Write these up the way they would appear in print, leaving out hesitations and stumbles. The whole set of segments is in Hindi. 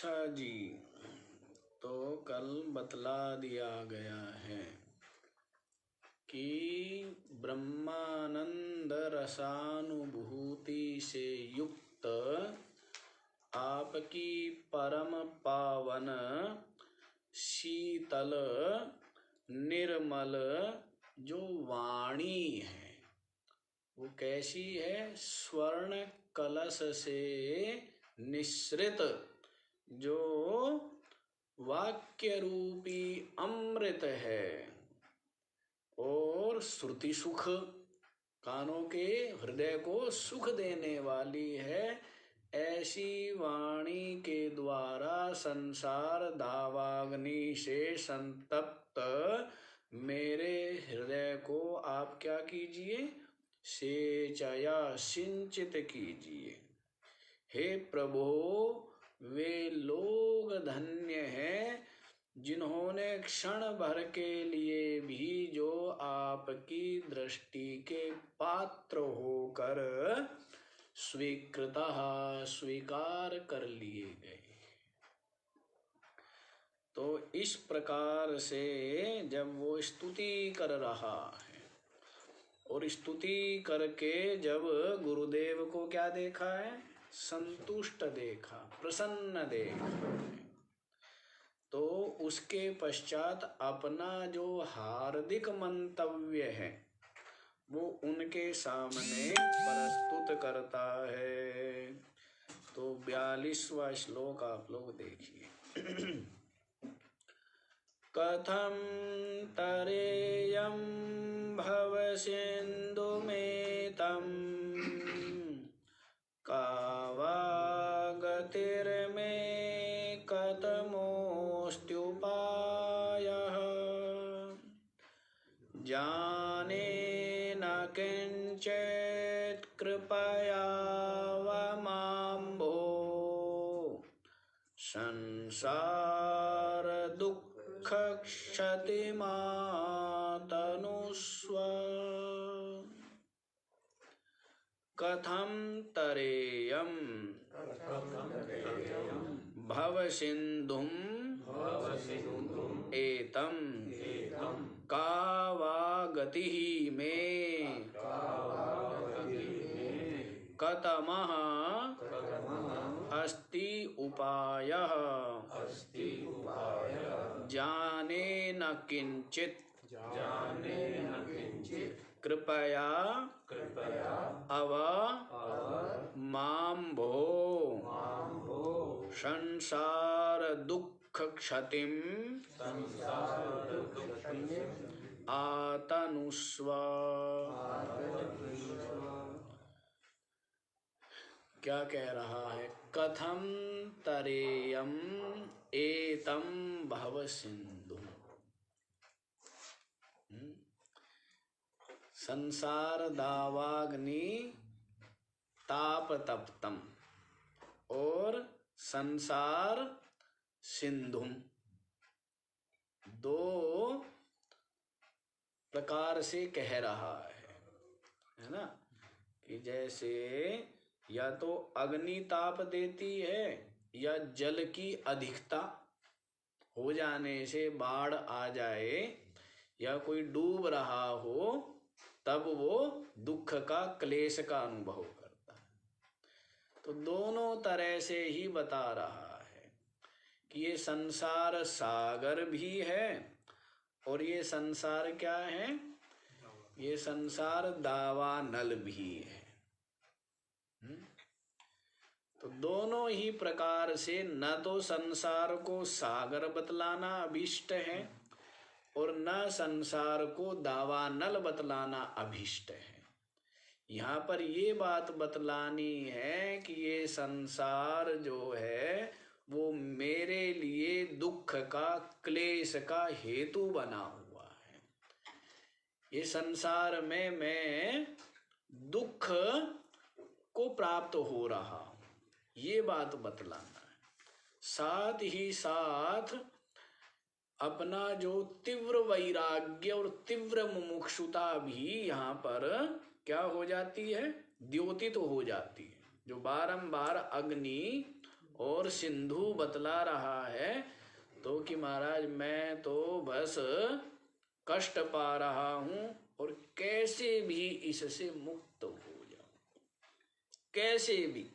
अच्छा जी, तो कल बतला दिया गया है कि ब्रह्मानंद रसानुभूति से युक्त आपकी परम पावन शीतल निर्मल जो वाणी है वो कैसी है? स्वर्ण कलश से निश्रित जो वाक्य रूपी अमृत है और श्रुति सुख, कानों के हृदय को सुख देने वाली है। ऐसी वाणी के द्वारा संसार दावाग्नि से संतप्त मेरे हृदय को आप क्या कीजिए? सेचया, सिंचित कीजिए। हे प्रभु, वे लोग धन्य हैं जिन्होंने क्षण भर के लिए भी जो आपकी दृष्टि के पात्र होकर स्वीकार कर लिए गए। तो इस प्रकार से जब वो स्तुति कर रहा है और स्तुति करके जब गुरुदेव को क्या देखा है? संतुष्ट देखा, प्रसन्न देखा, तो उसके पश्चात अपना जो हार्दिक मंतव्य है वो उनके सामने प्रस्तुत करता है। तो 42वां श्लोक आप लोग देखिए। कथं तरेयं भव सिन्धुमेतं का वा गतिर्मे कथमोऽस्त्युपायः जाने न किञ्चित् कृपया मां भो संसार दुःख क्षतिमातनुष्व। कथं तरेयं भवसिन्धुं एतं का वा गतिः मे कथमः अस्ति उपायः जाने न किंचित कृपया अव मां भो संसार दुःख क्षतिम आतनुष्व। क्या कह रहा है? कथम तरेयम एतम भव सिंधु। संसार दावाग्नि ताप तप्तम और संसार सिंधुम, दो प्रकार से कह रहा है ना? कि जैसे या तो अग्नि ताप देती है या जल की अधिकता हो जाने से बाढ़ आ जाए या कोई डूब रहा हो तब वो दुख का क्लेश का अनुभव करता है। तो दोनों तरह से ही बता रहा है कि ये संसार सागर भी है और ये संसार क्या है? ये संसार दावानल भी है। तो दोनों ही प्रकार से न तो संसार को सागर बतलाना अभिष्ट है और न संसार को दावानल बतलाना अभिष्ट है। यहाँ पर ये बात बतलानी है कि ये संसार जो है वो मेरे लिए दुख का क्लेश का हेतु बना हुआ है। ये संसार में मैं दुख को प्राप्त हो रहा हूँ, ये बात बतलाना है। साथ ही साथ अपना जो तीव्र वैराग्य और तीव्र मुमुक्षुता भी यहाँ पर क्या हो जाती है? द्योतित हो जाती है। जो बारंबार अग्नि और सिंधु बतला रहा है तो कि महाराज मैं तो बस कष्ट पा रहा हूं और कैसे भी इससे मुक्त हो जाऊं, कैसे भी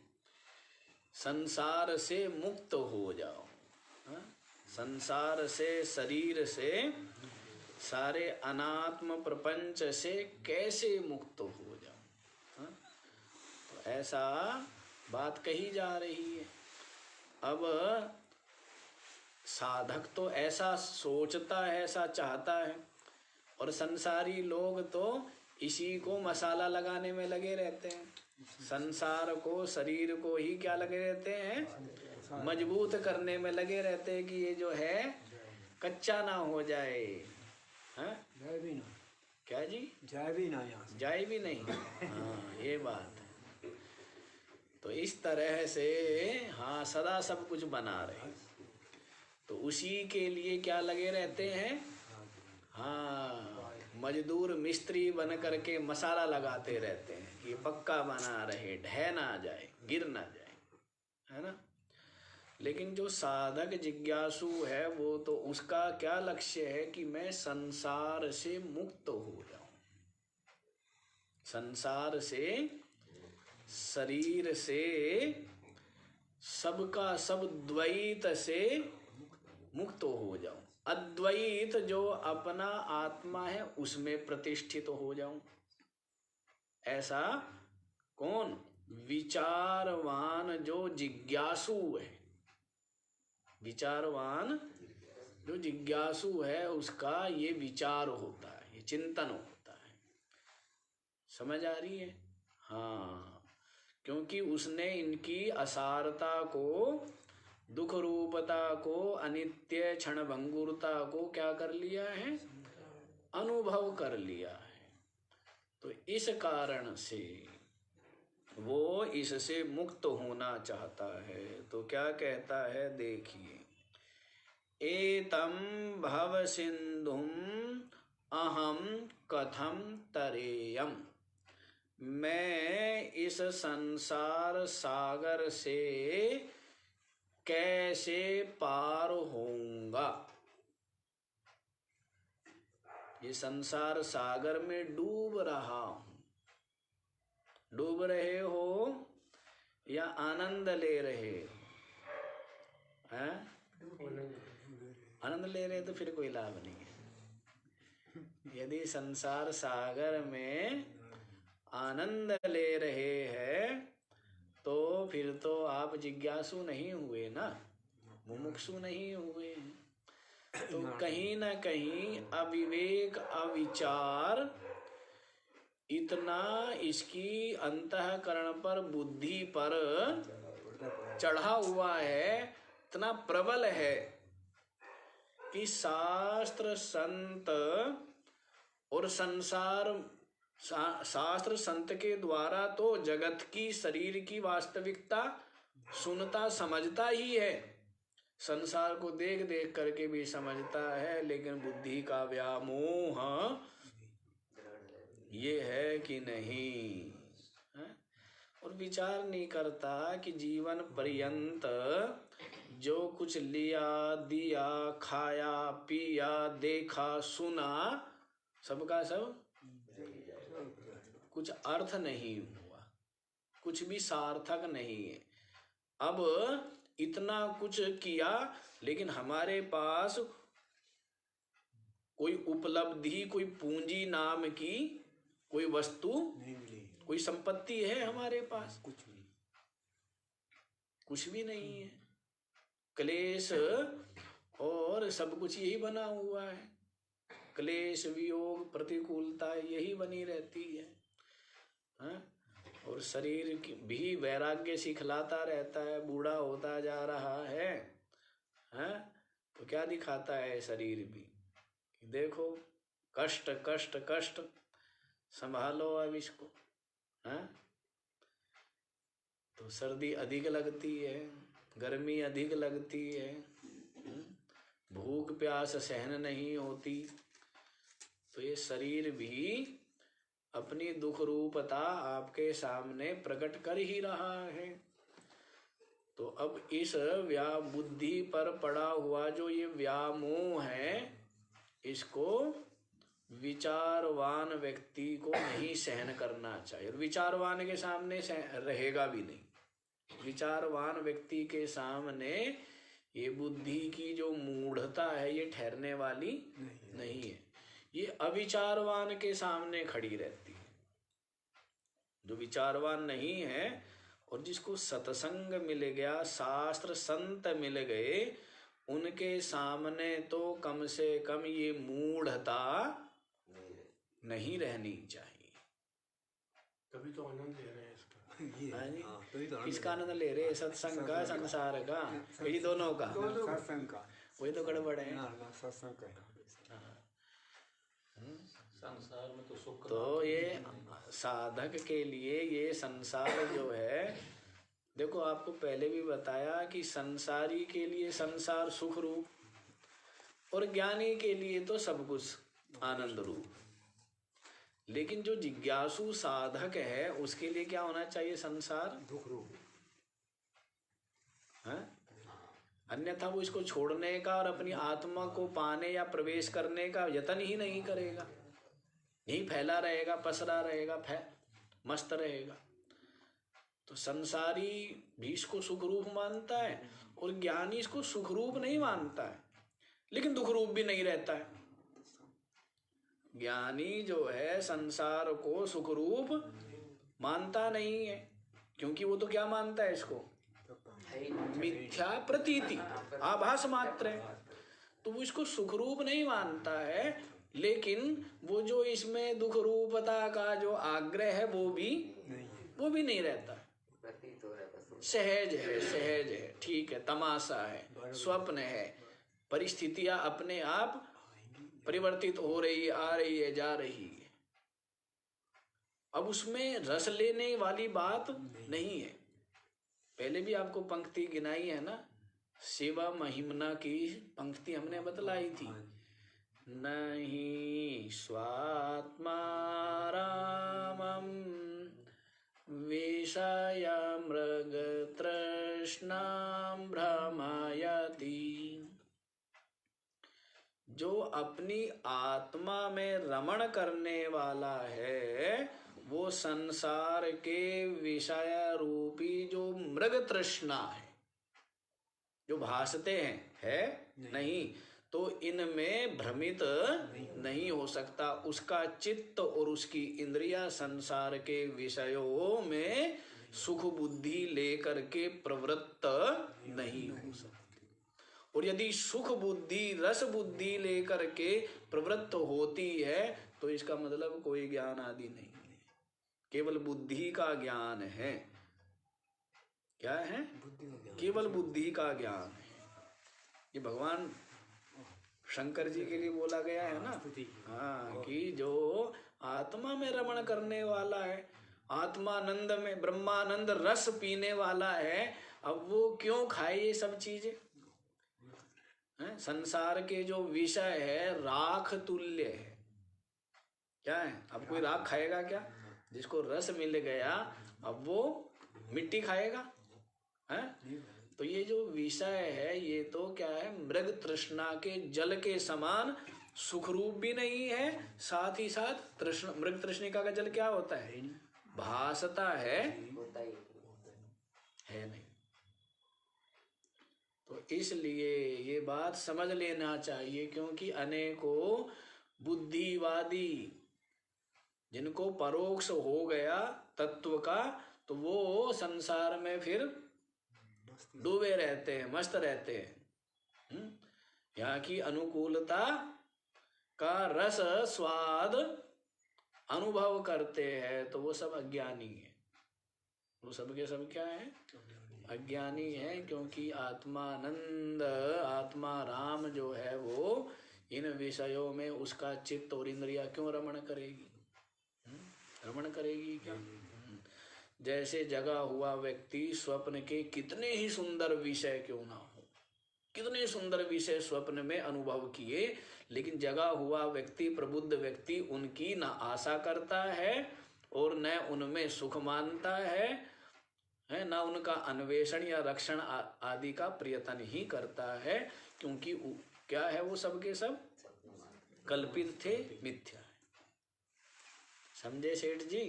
संसार से मुक्त हो जाओ। हाँ? संसार से, शरीर से, सारे अनात्म प्रपंच से कैसे मुक्त हो जाओ। हाँ? तो ऐसा बात कही जा रही है। अब साधक तो ऐसा सोचता है, ऐसा चाहता है, और संसारी लोग तो इसी को मसाला लगाने में लगे रहते हैं। संसार को, शरीर को ही क्या लगे रहते हैं, मजबूत करने में लगे रहते हैं कि ये जो है कच्चा ना हो जाए। हाँ? जाए भी ना, क्या जी? जाए भी ना, यहाँ से जाए भी नहीं। हाँ, ये बात है। तो इस तरह से हाँ सदा सब कुछ बना रहे, तो उसी के लिए क्या लगे रहते हैं। हाँ, मजदूर मिस्त्री बन करके मसाला लगाते रहते हैं कि पक्का बना रहे, ढह ना जाए, गिर ना जाए, है ना। लेकिन जो साधक जिज्ञासु है वो तो उसका क्या लक्ष्य है कि मैं संसार से मुक्त हो जाऊं, संसार से, शरीर से, सबका सब द्वैत से मुक्त हो जाऊं, अद्वैत जो अपना आत्मा है उसमें प्रतिष्ठित हो जाऊं। ऐसा कौन? विचारवान जो जिज्ञासु है, विचारवान जो जिज्ञासु है उसका ये विचार होता है, ये चिंतन होता है। समझ आ रही है? हाँ, क्योंकि उसने इनकी असारता को, दुख रूपता को, अनित्य क्षण भंगुरता को क्या कर लिया है, अनुभव कर लिया है। तो इस कारण से वो इससे मुक्त होना चाहता है। तो क्या कहता है, देखिए, एतम भव सिंधुम अहम कथम तरेयम, मैं इस संसार सागर से कैसे पार होऊंगा। ये संसार सागर में डूब रहा हूं। डूब रहे हो या आनंद ले रहे हैं? आनंद ले रहे तो फिर कोई लाभ नहीं है। यदि संसार सागर में आनंद ले रहे हैं तो फिर तो आप जिज्ञासु नहीं हुए ना, मुमुक्षु नहीं हुए। तो कहीं ना कहीं अविवेक, अविचार इतना इसकी अंतःकरण पर, बुद्धि पर चढ़ा हुआ है, इतना प्रबल है कि शास्त्र, संत और संसार, शास्त्र संत के द्वारा तो जगत की, शरीर की वास्तविकता सुनता समझता ही है, संसार को देख देख करके भी समझता है, लेकिन बुद्धि का व्यामोह ये है कि नहीं है? और विचार नहीं करता कि जीवन पर्यंत जो कुछ लिया, दिया, खाया, पिया, देखा, सुना, सबका सब कुछ अर्थ नहीं हुआ, कुछ भी सार्थक नहीं है। अब इतना कुछ किया लेकिन हमारे पास कोई उपलब्धि, कोई पूंजी नाम की कोई वस्तु नहीं मिली, कोई संपत्ति है हमारे पास? कुछ भी नहीं है। क्लेश और सब कुछ यही बना हुआ है, क्लेश, वियोग, प्रतिकूलता यही बनी रहती है। हाँ? और शरीर भी वैराग्य सिखलाता रहता है, बूढ़ा होता जा रहा है। हाँ? तो क्या दिखाता है शरीर भी, देखो कष्ट कष्ट कष्ट, संभालो अब इसको। हाँ? तो सर्दी अधिक लगती है, गर्मी अधिक लगती है, भूख प्यास सहन नहीं होती। तो ये शरीर भी अपनी दुख रूपता आपके सामने प्रकट कर ही रहा है। तो अब इस बुद्धि पर पड़ा हुआ जो ये व्यामोह है, इसको विचारवान व्यक्ति को नहीं सहन करना चाहिए। और विचारवान के सामने रहेगा भी नहीं। विचारवान व्यक्ति के सामने ये बुद्धि की जो मूढ़ता है ये ठहरने वाली नहीं है। ये अविचारवान के सामने खड़ी रहती है। जो विचारवान नहीं है और जिसको सत्संग मिल गया, शास्त्र संत मिल गए, उनके सामने तो कम से कम ये मूढ़ता नहीं रहनी चाहिए। तभी तो आनंद ले रहे हैं इसका। इसका आनंद ले रहे हैं, सत्संग का, संसार का, ये दोनों का, सत्संग का। वही तो गड़बड़ है। सत्संग का। संसार में तो सुख। तो ये साधक के लिए ये संसार जो है, देखो आपको पहले भी बताया कि संसारी के लिए संसार सुख रूप और ज्ञानी के लिए तो सब कुछ आनंद रूप। लेकिन जो जिज्ञासु साधक है उसके लिए क्या होना चाहिए? संसार दुख रूप है। अन्यथा वो इसको छोड़ने का और अपनी आत्मा को पाने या प्रवेश करने का यत्न ही नहीं करेगा। यही फैला रहेगा, पसरा रहेगा, मस्त रहेगा। तो संसारी भी इसको सुख रूप मानता है और ज्ञानी इसको सुख रूप नहीं मानता है, लेकिन दुख रूप भी नहीं रहता है। ज्ञानी जो है संसार को सुख रूप मानता नहीं है, क्योंकि वो तो क्या मानता है? इसको मिथ्या प्रतीति, आभास मात्र है। तो वो इसको सुख रूप नहीं मानता है, लेकिन वो जो इसमें दुख रूपता का जो आग्रह है वो भी नहीं रहता है। सहज है, ठीक है, तमाशा है, स्वप्न है, परिस्थितियां अपने आप परिवर्तित हो रही है, आ रही है, जा रही है। अब उसमें रस लेने वाली बात नहीं है। पहले भी आपको पंक्ति गिनाई है ना, शिवा महिमना की पंक्ति हमने बतलाई थी। नहीं स्वात्मा रामम विषय मृग तृष्णां भ्रमयति। जो अपनी आत्मा में रमण करने वाला है वो संसार के विषय रूपी जो मृग तृष्णा है, जो भासते हैं, है नहीं, तो इनमें भ्रमित नहीं हो सकता। उसका चित्त और उसकी इंद्रियां संसार के विषयों में सुख बुद्धि लेकर के प्रवृत्त नहीं हो सकती। और यदि सुख बुद्धि, रस बुद्धि लेकर के प्रवृत्त होती है तो इसका मतलब कोई ज्ञान आदि नहीं है, केवल बुद्धि का ज्ञान है। क्या है? केवल बुद्धि का ज्ञान है। ये भगवान शंकर जी के लिए बोला गया है ना, हाँ, कि जो आत्मा में रमण करने वाला है, आत्मानंद में ब्रह्मानंद रस पीने वाला है, अब वो क्यों खाए ये सब चीजें? संसार के जो विषय है राख तुल्य है। क्या है? अब कोई राख खाएगा क्या? जिसको रस मिल गया अब वो मिट्टी खाएगा? है? तो ये जो विषय है ये तो क्या है? मृग तृष्णा के जल के समान सुखरूप भी नहीं है, साथ ही साथ मृग तृष्णिका का जल क्या होता है? भासता है नहीं। तो इसलिए ये बात समझ लेना चाहिए, क्योंकि अनेकों बुद्धिवादी जिनको परोक्ष हो गया तत्व का, तो वो संसार में फिर डूबे रहते हैं, मस्त रहते हैं। यहाँ की अनुकूलता का रस स्वाद अनुभव करते हैं तो वो सब अज्ञानी है। वो सब के सब क्या है? अज्ञानी है, क्योंकि आत्मानंद, आत्मा राम जो है वो इन विषयों में उसका चित्त और इंद्रिया क्यों रमण करेगी? रमण करेगी क्या? जैसे जगा हुआ व्यक्ति स्वप्न के कितने ही सुंदर विषय क्यों ना हो, कितने सुंदर विषय स्वप्न में अनुभव किए, लेकिन जगा हुआ व्यक्ति, प्रबुद्ध व्यक्ति उनकी न आशा करता है और न उनमें सुख मानता है, है, ना उनका अन्वेषण या रक्षण आदि का प्रयत्न ही करता है, क्योंकि क्या है, वो सबके सब कल्पित थे, मिथ्या है। समझे सेठ जी?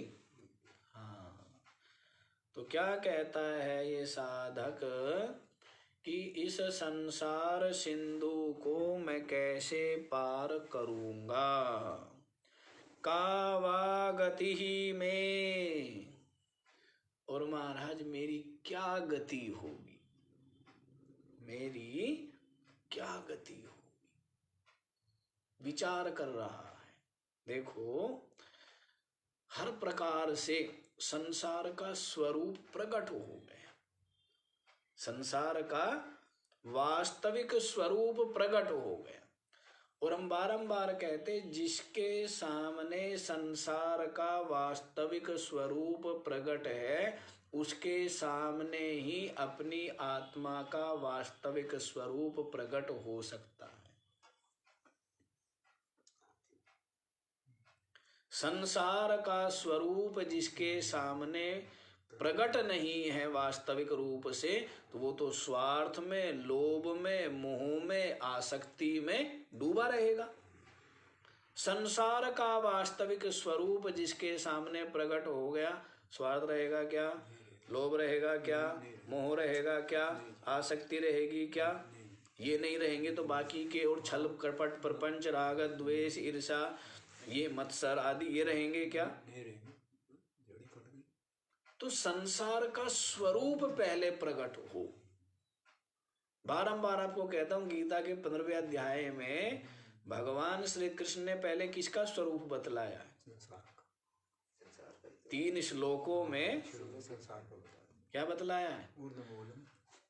हाँ, तो क्या कहता है ये साधक कि इस संसार सिंधु को मैं कैसे पार करूंगा, का वा गति ही में, और महाराज मेरी क्या गति होगी, मेरी क्या गति होगी, विचार कर रहा है। देखो, हर प्रकार से संसार का स्वरूप प्रकट हो गया, संसार का वास्तविक स्वरूप प्रकट हो गया। और हम बारंबार कहते, जिसके सामने संसार का वास्तविक स्वरूप प्रकट है, उसके सामने ही अपनी आत्मा का वास्तविक स्वरूप प्रकट हो सकता है। संसार का स्वरूप जिसके सामने प्रकट नहीं है वास्तविक रूप से, तो वो तो स्वार्थ में, लोभ में, मोह में, आसक्ति में डूबा रहेगा। संसार का वास्तविक स्वरूप जिसके सामने प्रकट हो गया, स्वार्थ रहेगा क्या, लोभ रहेगा क्या, मोह रहेगा क्या, आसक्ति रहेगी क्या? ये नहीं रहेंगे तो बाकी के और छल कपट प्रपंच राग द्वेष ईर्षा ये मत्सर आदि ये रहेंगे क्या? तो संसार का स्वरूप पहले प्रकट हो। बारंबार आपको कहता हूं, गीता के 15वें अध्याय में भगवान श्री कृष्ण ने पहले किसका स्वरूप बतलाया? 3 श्लोकों में क्या बतलाया है?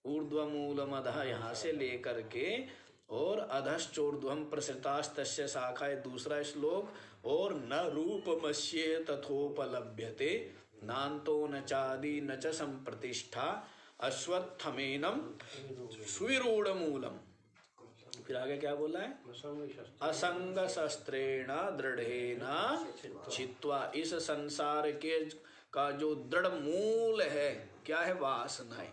ऊर्ध्वमूलम अधः, यहाँ से लेकर के और अधश्चोर्ध्वम प्रसृतास्तस्य शाखा है दूसरा श्लोक, और न रूपमस्ये तथोपलभ्यते नान्तो न चादि न च संप्रतिष्ठा अश्वत्थमेनं सुविरूढ़ मूलम। फिर आगे क्या बोला है? असंग शस्त्रेण दृढ़ेन छित्त्वा। इस संसार के का जो दृढ़ मूल है क्या है? वासनाएं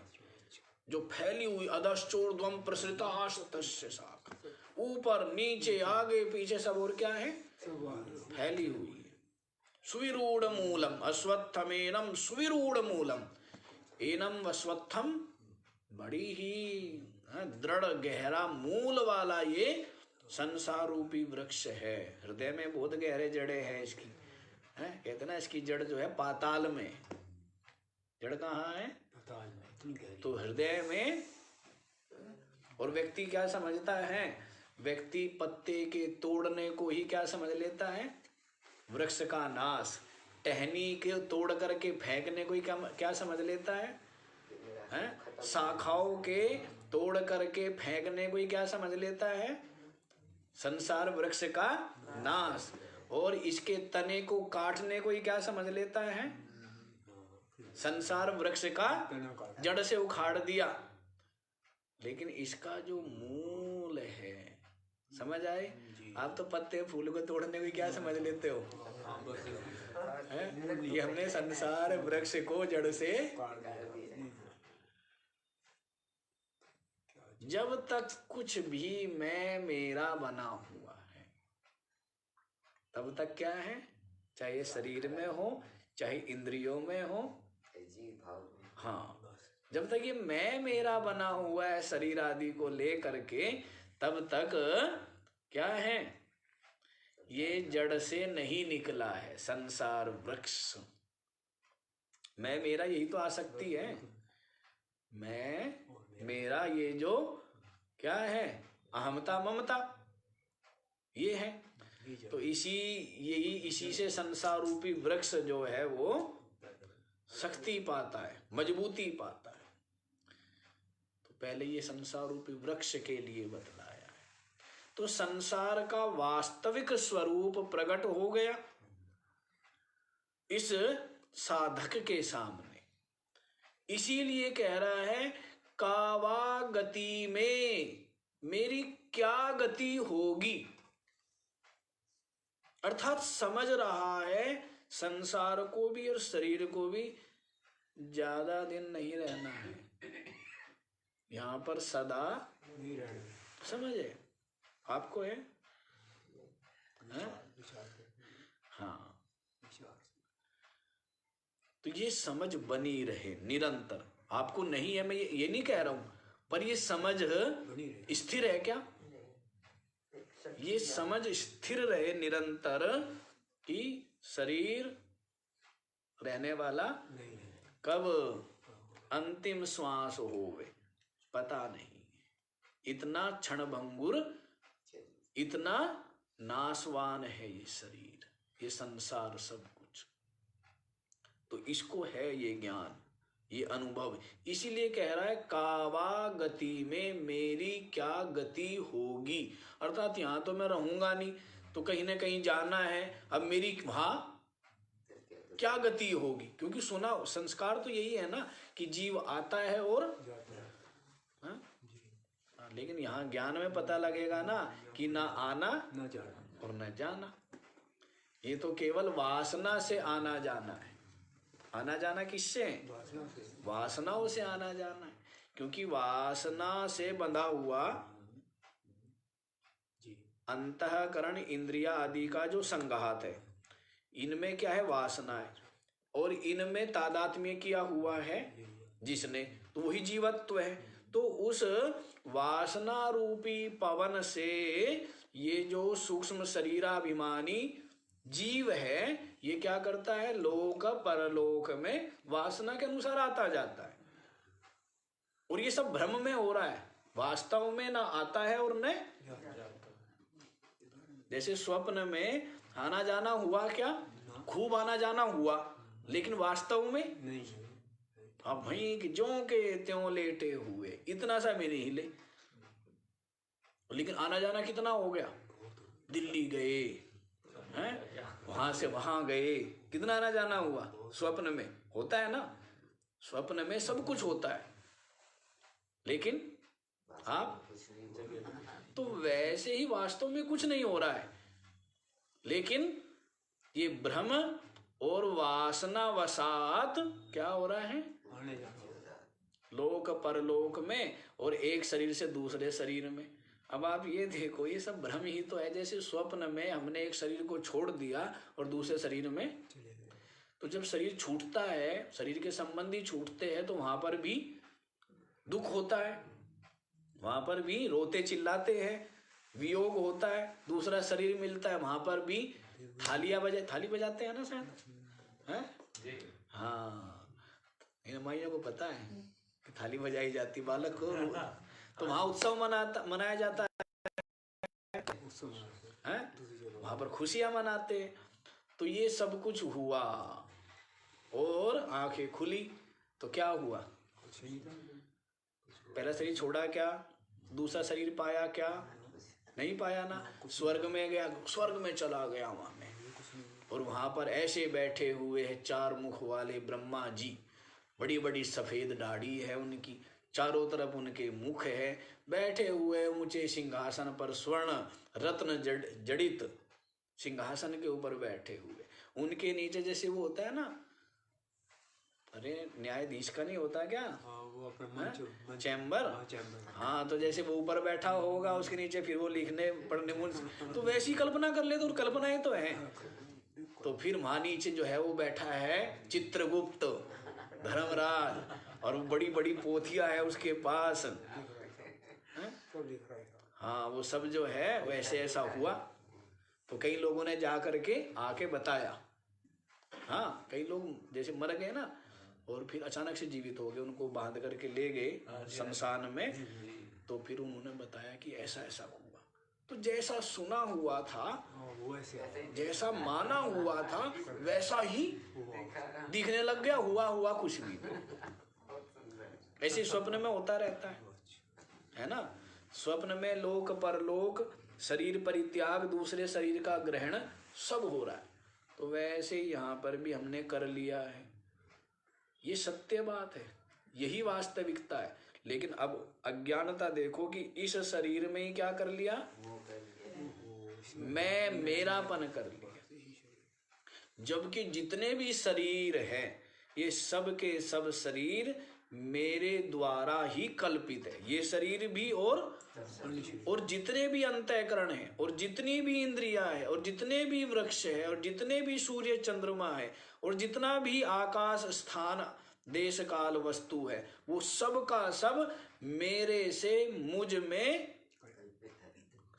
जो फैली हुई, अधश्चोर्ध्वम प्रसृतास्तस्य शाखा, ऊपर नीचे आगे पीछे सब, और क्या है? फैली हुई है। सुविरूढ़ मूलम, अश्वत्थमेनं सुविरूढ़ मूलम। एनम अश्वत्थम, बड़ी ही दृढ़ गहरा मूल वाला ये संसार रूपी वृक्ष है। हृदय में बहुत गहरे जड़े हैं इसकी, है कहते ना, इसकी जड़ जो है पाताल में। जड़ कहाँ है? तो हृदय में। और व्यक्ति क्या समझता है? व्यक्ति पत्ते के तोड़ने को ही क्या समझ लेता है? वृक्ष का नाश। टहनी के तोड़ करके फेंकने को ही क्या समझ लेता है? शाखाओं के तोड़ करके फेंकने को ही क्या समझ लेता है? संसार वृक्ष का नाश। और इसके तने को काटने को ही क्या समझ लेता है? संसार वृक्ष का जड़ से उखाड़ दिया। लेकिन इसका जो मूल है, समझ आए? आप तो पत्ते फूल को तोड़ने को क्या समझ लेते हो? ये हमने संसार वृक्ष को जड़ से, जब तक कुछ भी मैं मेरा बना हुआ है तब तक क्या है? चाहे शरीर में हो, चाहे इंद्रियों में हो, हाँ, जब तक ये मैं मेरा बना हुआ है शरीर आदि को ले करके, तब तक क्या है? ये जड़ से नहीं निकला है संसार वृक्ष। मैं मेरा यही तो आसक्ति है। मैं मेरा ये जो क्या है? अहमता ममता ये है। तो इसी से संसार रूपी वृक्ष जो है वो शक्ति पाता है, मजबूती पाता है। तो पहले ये संसार रूपी वृक्ष के लिए बतलाया है। तो संसार का वास्तविक स्वरूप प्रकट हो गया इस साधक के सामने। इसीलिए कह रहा है, कावा गति में मेरी क्या गति होगी। अर्थात समझ रहा है संसार को भी और शरीर को भी ज्यादा दिन नहीं रहना है यहाँ पर, सदा नहीं रहना। समझे आपको है? हैं? हाँ, तो ये समझ बनी रहे निरंतर। आपको नहीं है, मैं ये नहीं कह रहा हूं, पर ये समझ स्थिर है क्या? ये समझ स्थिर रहे निरंतर कि शरीर रहने वाला नहीं है। कब अंतिम श्वास होवे पता नहीं। इतना क्षणभंगुर, इतना नाशवान है ये शरीर, ये संसार, सब कुछ। तो इसको है ये ज्ञान, ये अनुभव। इसीलिए कह रहा है कावा गति में मेरी क्या गति होगी, अर्थात यहाँ तो मैं रहूंगा नहीं, तो कहीं ना कहीं जाना है। अब मेरी वहां क्या गति होगी? क्योंकि सुना संस्कार तो यही है ना कि जीव आता है और हाँ? लेकिन यहाँ ज्ञान में पता लगेगा ना कि ना आना न जाना और न जाना। ये तो केवल वासना से आना जाना है। आना जाना किससे? वासना से। वासनाओं से आना जाना है, क्योंकि वासना से बंधा हुआ जी। अंतःकरण इंद्रिया आदि का जो संघात है, इनमें क्या है? वासना है, और इनमें तादात्म्य किया हुआ है जिसने, तो वही जीवत्व है। तो उस वासना रूपी पवन से ये जो सूक्ष्म शरीराभिमानी जीव है, ये क्या करता है? लोक परलोक में वासना के अनुसार आता जाता है। और ये सब भ्रम में हो रहा है, वास्तव में ना आता है और न जैसे स्वप्न में आना जाना हुआ, क्या खूब आना जाना हुआ, लेकिन वास्तव में नहीं। अब वहीं कि ज्यों के त्यों लेटे हुए, इतना सा भी नहीं हिले, लेकिन आना जाना कितना हो गया? दिल्ली गए हैं, वहां से वहां गए, कितना आना जाना हुआ? स्वप्न में होता है ना, स्वप्न में सब कुछ होता है, लेकिन आप तो वैसे ही वास्तव में कुछ नहीं हो रहा है, लेकिन ये भ्रम और वासना वसात क्या हो रहा है? आने जाना। लोक परलोक में और एक शरीर से दूसरे शरीर में। अब आप ये देखो, ये सब भ्रम ही तो है। जैसे स्वप्न में हमने एक शरीर को छोड़ दिया और दूसरे शरीर में चले गए। तो जब शरीर छूटता है, शरीर के संबंधी छूटते हैं, तो वहां पर भी दुख होता है, वहां पर भी रोते चिल्लाते हैं, वियोग होता है। दूसरा शरीर मिलता है, वहां पर भी थाली बजाते हैं ना शायद, हैं? हाँ, इन माइयों को पता है कि थाली बजाई जाती बालक को, तो वहां उत्सव मनाया जाता है, वहां पर खुशियां मनाते हैं। तो ये सब कुछ हुआ और आंखें खुली तो क्या हुआ? पहला शरीर छोड़ा क्या? दूसरा शरीर पाया क्या? नहीं पाया ना। स्वर्ग में गया, स्वर्ग में चला गया वहां में, और वहां पर ऐसे बैठे हुए हैं 4 मुख वाले ब्रह्मा जी, बड़ी बड़ी सफेद दाढ़ी है उनकी, चारों तरफ उनके मुख है, बैठे हुए ऊंचे सिंहासन पर, स्वर्ण रत्न जड़ित सिंहासन के ऊपर बैठे हुए। उनके नीचे जैसे वो होता है ना, अरे न्यायाधीश का नहीं होता क्या, वो अपना मंच चैम्बर, चैम्बर। हाँ, तो जैसे वो ऊपर बैठा होगा, उसके नीचे फिर वो लिखने पढ़ने, तो वैसी कल्पना कर ले, तो कल्पनाएं तो है। तो फिर वहां नीचे जो है वो बैठा है चित्रगुप्त, धर्मराज, और बड़ी बड़ी पोथियां है उसके पास, हाँ, वो सब जो है वैसे ऐसा हुआ। तो कई लोगों ने जा करके आके बताया, हाँ, कई लोग जैसे मर गए ना और फिर अचानक से जीवित हो गए, उनको बांध करके ले गए शमशान में, तो फिर उन्होंने बताया कि ऐसा ऐसा हुआ। तो जैसा सुना हुआ था, जैसा माना हुआ था, वैसा ही दिखने लग गया, हुआ कुछ भी। ऐसे स्वप्न में होता रहता है ना। स्वप्न में लोक परलोक, शरीर परित्याग, दूसरे शरीर का ग्रहण, सब हो रहा है। तो वैसे ही यहाँ पर भी हमने कर लिया है, ये सत्य बात है, यही वास्तविकता है। लेकिन अब अज्ञानता देखो कि इस शरीर में ही क्या कर लिया, मैं मेरापन कर लिया। जबकि जितने भी शरीर हैं ये सब के सब शरीर मेरे द्वारा ही कल्पित है। ये शरीर भी और जितने भी अंतःकरण है और जितनी भी इंद्रियां है और जितने भी वृक्ष है और जितने भी सूर्य चंद्रमा है और जितना भी आकाश स्थान देश काल वस्तु है, वो सब का सब मेरे से मुझ में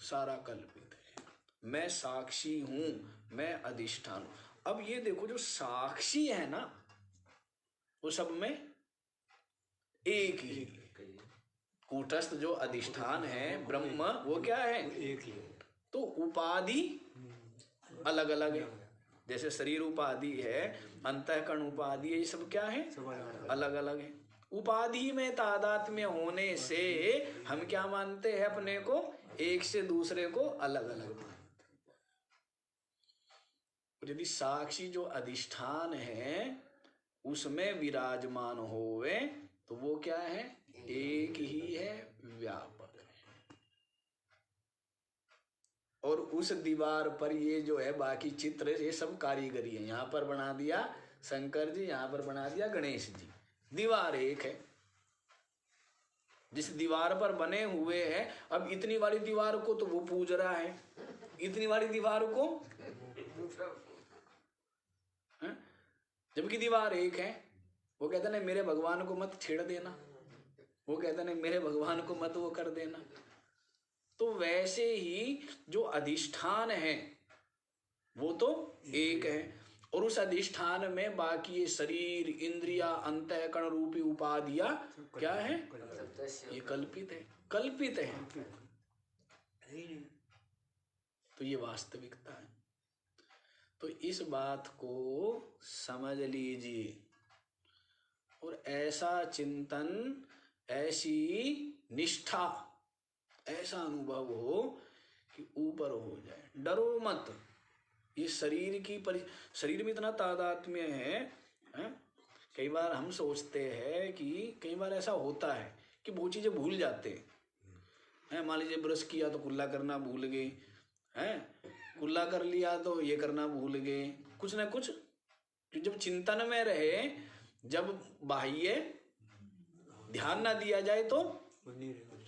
सारा कल्पित है। मैं साक्षी हूं, मैं अधिष्ठान हूं। अब ये देखो, जो साक्षी है ना, वो सब में एक ही। कूटस्थ जो अधिष्ठान है ब्रह्म, वो क्या है? एक ही है। तो उपाधि अलग अलग है। जैसे शरीर उपाधि है, अंतःकरण उपाधि है, ये सब क्या है? अलग अलग है। उपाधि में तादात्म्य होने से हम क्या मानते हैं? अपने को एक से दूसरे को अलग अलग मानते। यदि साक्षी जो अधिष्ठान है उसमें विराजमान होवे तो वो क्या है? एक ही है, व्यापक है। और उस दीवार पर ये जो है बाकी चित्र, ये सब कारीगरी है। यहाँ पर बना दिया शंकर जी, यहाँ पर बना दिया गणेश जी। दीवार एक है। जिस दीवार पर बने हुए हैं, अब इतनी वाली दीवार को तो वो पूज रहा है, इतनी वाली दीवार को, जबकि दीवार एक है। वो कहता नहीं मेरे भगवान को मत छेड़ देना, वो कहता नहीं मेरे भगवान को मत वो कर देना। तो वैसे ही जो अधिष्ठान है वो तो एक है, और उस अधिष्ठान में बाकी ये शरीर, इंद्रिया, अंतःकरण रूपी उपाधियां क्या है? ये कल्पित है, कल्पित है। तो ये वास्तविकता है। तो इस बात को समझ लीजिए, और ऐसा चिंतन, ऐसी निष्ठा, ऐसा अनुभव हो कि ऊपर हो जाए। डरो मत। ये शरीर की शरीर में इतना तादात्म्य है, कई बार हम सोचते हैं कि कई बार ऐसा होता है कि बहुत चीजें भूल जाते हैं। मान लीजिए ब्रश किया तो कुल्ला करना भूल गए, कुल्ला कर लिया तो ये करना भूल गए, कुछ ना कुछ। जब चिंतन में रहे, जब बाह्य ध्यान ना दिया जाए तो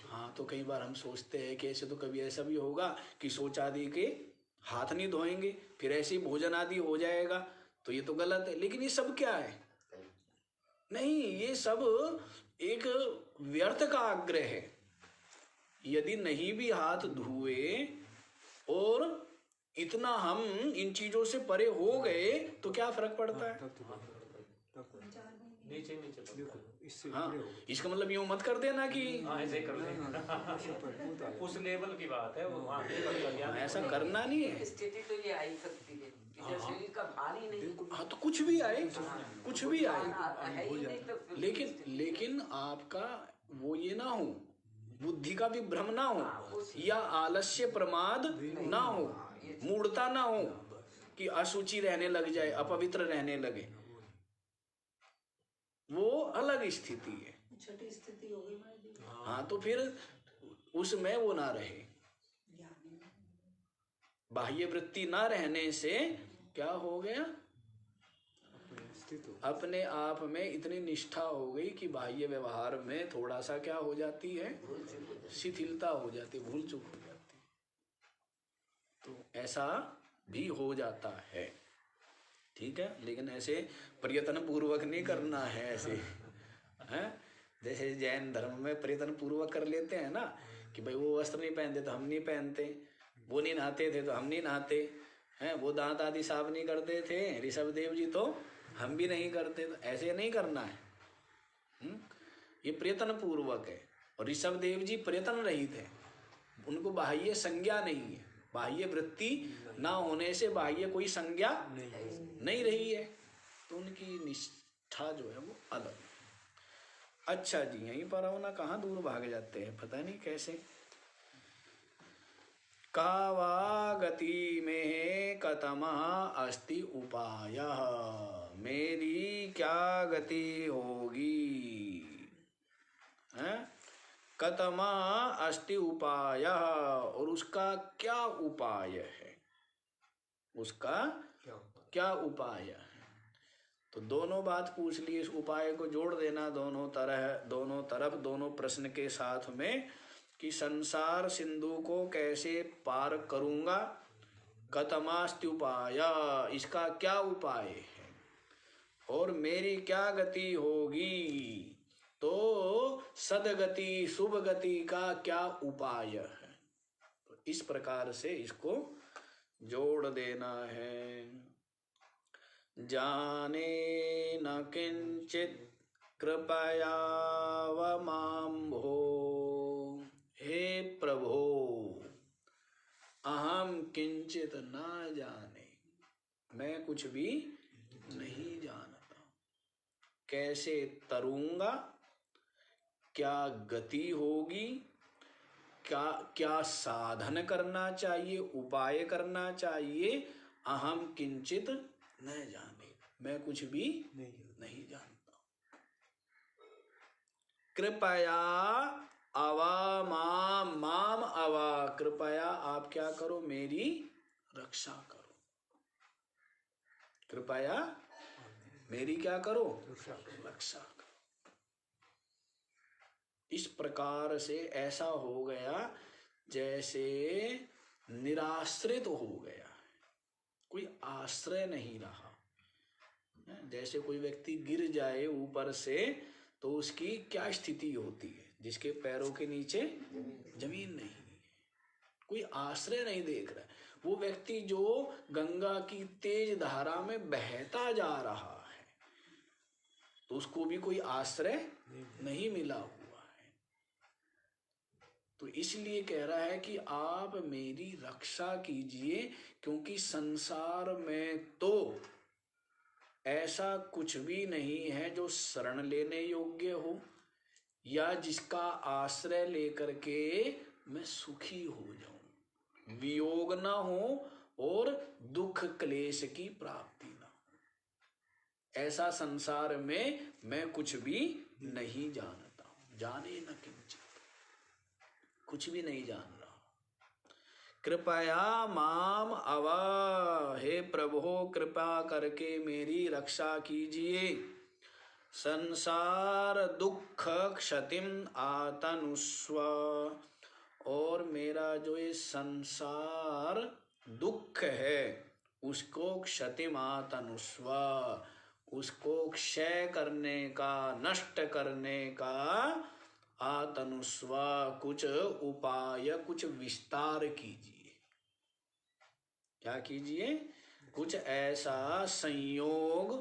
हाँ, तो कई बार हम सोचते हैं कि ऐसे तो कभी ऐसा भी होगा कि शौच आदि के हाथ नहीं धोएंगे, फिर ऐसे ही भोजन आदि हो जाएगा, तो ये तो गलत है। लेकिन ये सब क्या है? नहीं, ये सब एक व्यर्थ का आग्रह है। यदि नहीं भी हाथ धुए और इतना हम इन चीजों से परे हो गए तो क्या फर्क पड़ता है? नीचे हाँ, इसका मतलब यूं मत कर देना कि ऐसे कर लेना। उस लेवल की बात है वो, वहाँ ऐसा करना नहीं है। स्थिति तो ये आई सकती है कि जब शरीर का भार ही नहीं। हाँ, तो कुछ भी आए, कुछ भी आए, लेकिन आपका वो ये ना हो, बुद्धि का भी भ्रम ना हो, या आलस्य प्रमाद ना हो, मूढ़ता ना हो कि अशुचि रहने लग जाए, अपवित्र रहने लगे। वो अलग स्थिति है, छठी स्थिति हो गई। हाँ, तो फिर उसमें वो ना रहे। बाह्य वृत्ति ना रहने से क्या हो गया? अपने आप में इतनी निष्ठा हो गई कि बाह्य व्यवहार में थोड़ा सा क्या हो जाती है? शिथिलता हो जाती, भूल चूक हो जाती। तो ऐसा भी हो जाता है, ठीक है। लेकिन ऐसे प्रयत्न पूर्वक नहीं करना है। ऐसे हैं, जैसे जैन धर्म में प्रयत्न पूर्वक कर लेते हैं ना कि भाई वो वस्त्र नहीं पहनते तो हम नहीं पहनते, वो नहीं नहाते थे तो हम नहीं नहाते हैं, वो दांत आदि साफ नहीं करते थे ऋषभ देव जी तो हम भी नहीं करते। तो ऐसे नहीं करना है। ये प्रयत्न पूर्वक है। और ऋषभ देव जी प्रयत्न रहित है, उनको बाह्य संज्ञा नहीं है। बाह्य वृत्ति ना होने से बाह्य कोई संज्ञा नहीं रही है, तो उनकी निष्ठा जो है वो अलग। अच्छा जी, यहीं पर आओ ना, कहाँ दूर भाग जाते हैं पता नहीं कैसे। कावा गति में कतमा अस्ति उपाय, मेरी क्या गति होगी? कतमा अस्ति उपाय, और उसका क्या उपाय है? उसका क्या उपाय है? तो दोनों बात पूछ ली, इस उपाय को जोड़ देना दोनों तरफ दोनों प्रश्न के साथ में कि संसार सिंधु को कैसे पार करूंगा, कथमास्ति उपाय, इसका क्या उपाय है और मेरी क्या गति होगी, तो सदगति शुभ गति का क्या उपाय है। तो इस प्रकार से इसको जोड़ देना है। जाने न किंचित कृपया मां भो, हे प्रभो अहम किंचित न जाने, मैं कुछ भी नहीं जानता। कैसे तरूंगा, क्या गति होगी, क्या साधन करना चाहिए, उपाय करना चाहिए, अहम किंचित न जाने, मैं कुछ भी नहीं जानता। कृपया अवा माम अवा, कृपया आप क्या करो, मेरी रक्षा करो। कृपया मेरी क्या करो, रक्षा करो। इस प्रकार से ऐसा हो गया जैसे निराश्रित हो गया, कोई आश्रय नहीं रहा। जैसे कोई व्यक्ति गिर जाए ऊपर से तो उसकी क्या स्थिति होती है, जिसके पैरों के नीचे जमीन नहीं है, कोई आश्रय नहीं देख रहा है। वो व्यक्ति जो गंगा की तेज धारा में बहता जा रहा है तो उसको भी कोई आश्रय नहीं मिला हुआ है। तो इसलिए कह रहा है कि आप मेरी रक्षा कीजिए, क्योंकि संसार में तो ऐसा कुछ भी नहीं है जो शरण लेने योग्य हो या जिसका आश्रय लेकर के मैं सुखी हो जाऊं, वियोग ना हो और दुख क्लेश की प्राप्ति ना हो। ऐसा संसार में मैं कुछ भी नहीं जानता हूं। जाने न किंचित, कुछ भी नहीं जान रहा। कृपया माम अवा, हे प्रभु कृपा करके मेरी रक्षा कीजिए। संसार दुख क्षतिम आतनुस्व, और मेरा जो ये संसार दुख है उसको क्षतिम आतनुस्व, उसको क्षय करने का, नष्ट करने का आतनुस्व, कुछ उपाय, कुछ विस्तार कीजिए। क्या कीजिए, कुछ ऐसा संयोग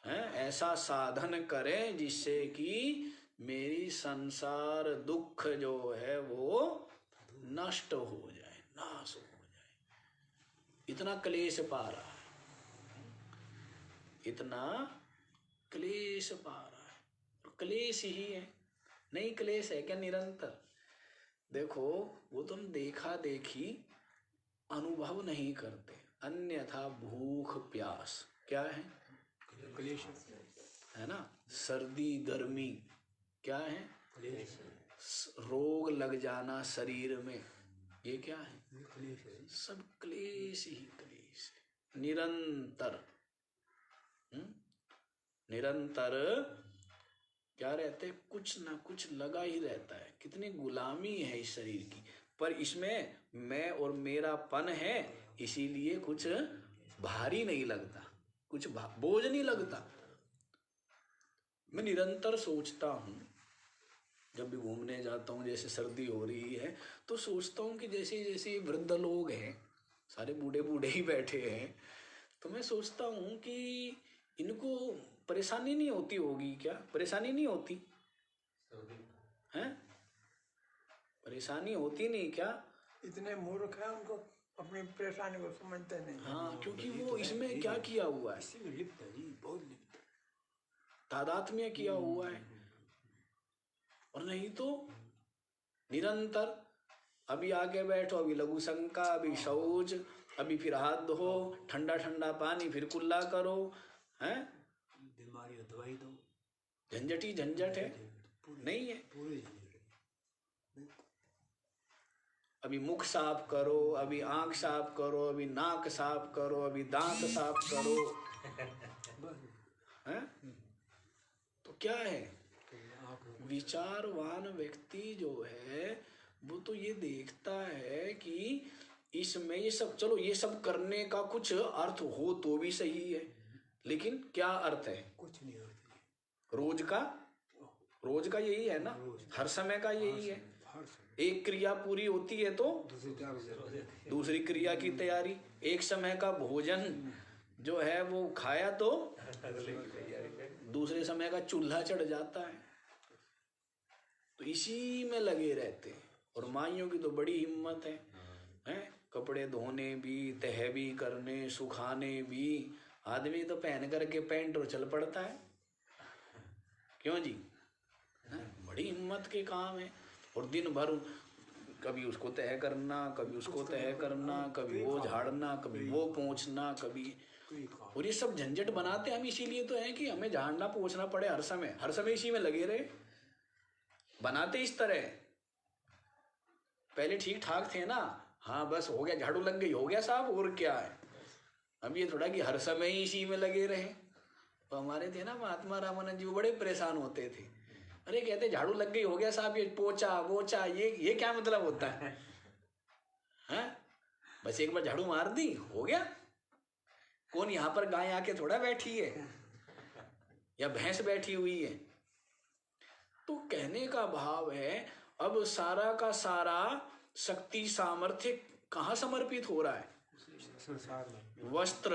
है, ऐसा साधन करें जिससे कि मेरी संसार दुख जो है वो नष्ट हो जाए, नाश हो जाए। इतना क्लेश पा रहा है, इतना क्लेश पा रहा है। क्लेश ही है, नहीं क्लेश है क्या निरंतर। देखो वो तुम देखा देखी अनुभव नहीं करते, अन्यथा भूख प्यास क्या है, क्लेश है ना, सर्दी गर्मी क्या है, क्लेश रोग लग जाना शरीर में, ये क्या है, क्लेश है। सब क्लेश ही क्लेश है। निरंतर निरंतर क्या रहते, कुछ ना कुछ लगा ही रहता है। कितनी गुलामी है इस शरीर की, पर इसमें मैं और मेरापन है, इसीलिए कुछ भारी नहीं लगता, कुछ बोझ नहीं लगता। मैं निरंतर सोचता हूँ, जब भी घूमने जाता हूँ, जैसे सर्दी हो रही है तो सोचता हूँ कि जैसे जैसे वृद्ध लोग हैं, सारे बूढ़े बूढ़े ही बैठे हैं, तो मैं सोचता हूँ कि इनको परेशानी नहीं होती होगी क्या, परेशानी नहीं होती है, परेशानी होती नहीं क्या। इतने मूर्ख हैं, उनको अपनी परेशानी को समझते नहीं। हाँ, क्योंकि वो इसमें क्या किया हुआ है, इसी में लिप्त है जी, बहुत लिप्त है। तादात्म्य किया हुआ है। और नहीं तो निरंतर अभी आके बैठो, अभी लघु शंका, अभी शौच, अभी फिर हाथ धो, ठंडा ठंडा पानी फिर कुल्ला करो, हैं, बीमारी का दवाई दो, झंझटी झंझट है, नहीं है। पूरे झंझट है। अभी मुख साफ करो, अभी आंख साफ करो, अभी नाक साफ करो, अभी दांत साफ करो, हैं? तो क्या है, विचारवान व्यक्ति जो है वो तो ये देखता है कि इसमें ये सब, चलो ये सब करने का कुछ अर्थ हो तो भी सही है, लेकिन क्या अर्थ है? कुछ नहीं होता रोज का यही है ना, हर समय का यही है। हर समय एक क्रिया पूरी होती है तो दूसरी तरफ दूसरी क्रिया की तैयारी, एक समय का भोजन जो है वो खाया तो दूसरे समय का चूल्हा चढ़ जाता है। तो इसी में लगे रहते हैं। और माइयों की तो बड़ी हिम्मत है, हैं? कपड़े धोने भी, तह भी करने, सुखाने भी। आदमी तो पहन करके पैंट और चल पड़ता है, क्यों जी? बड़ी हिम्मत के काम है। और दिन भर कभी उसको तह करना, कभी उसको तह करना, कभी वो झाड़ना, कभी वो पोंछना, कभी, और ये सब झंझट बनाते हम इसीलिए तो है कि हमें झाड़ना पोंछना पड़े हर समय इसी में लगे रहे। बनाते इस तरह, पहले ठीक ठाक थे ना, हाँ बस हो गया, झाड़ू लग गई, हो गया साहब, और क्या है। अब ये थोड़ा कि हर समय ही इसी में लगे रहे। तो हमारे थे ना महात्मा रामानंद जी, वो बड़े परेशान होते थे। अरे कहते झाड़ू लग गई, हो गया साहब, ये पोछा वोचा, ये क्या मतलब होता है? हाँ? बस एक बार झाड़ू मार दी, हो गया। कौन यहाँ पर गाय आके थोड़ा बैठी है या भैंस बैठी हुई है। तो कहने का भाव है, अब सारा का सारा शक्ति सामर्थ्य कहाँ समर्पित हो रहा है? संसार में वस्त्र,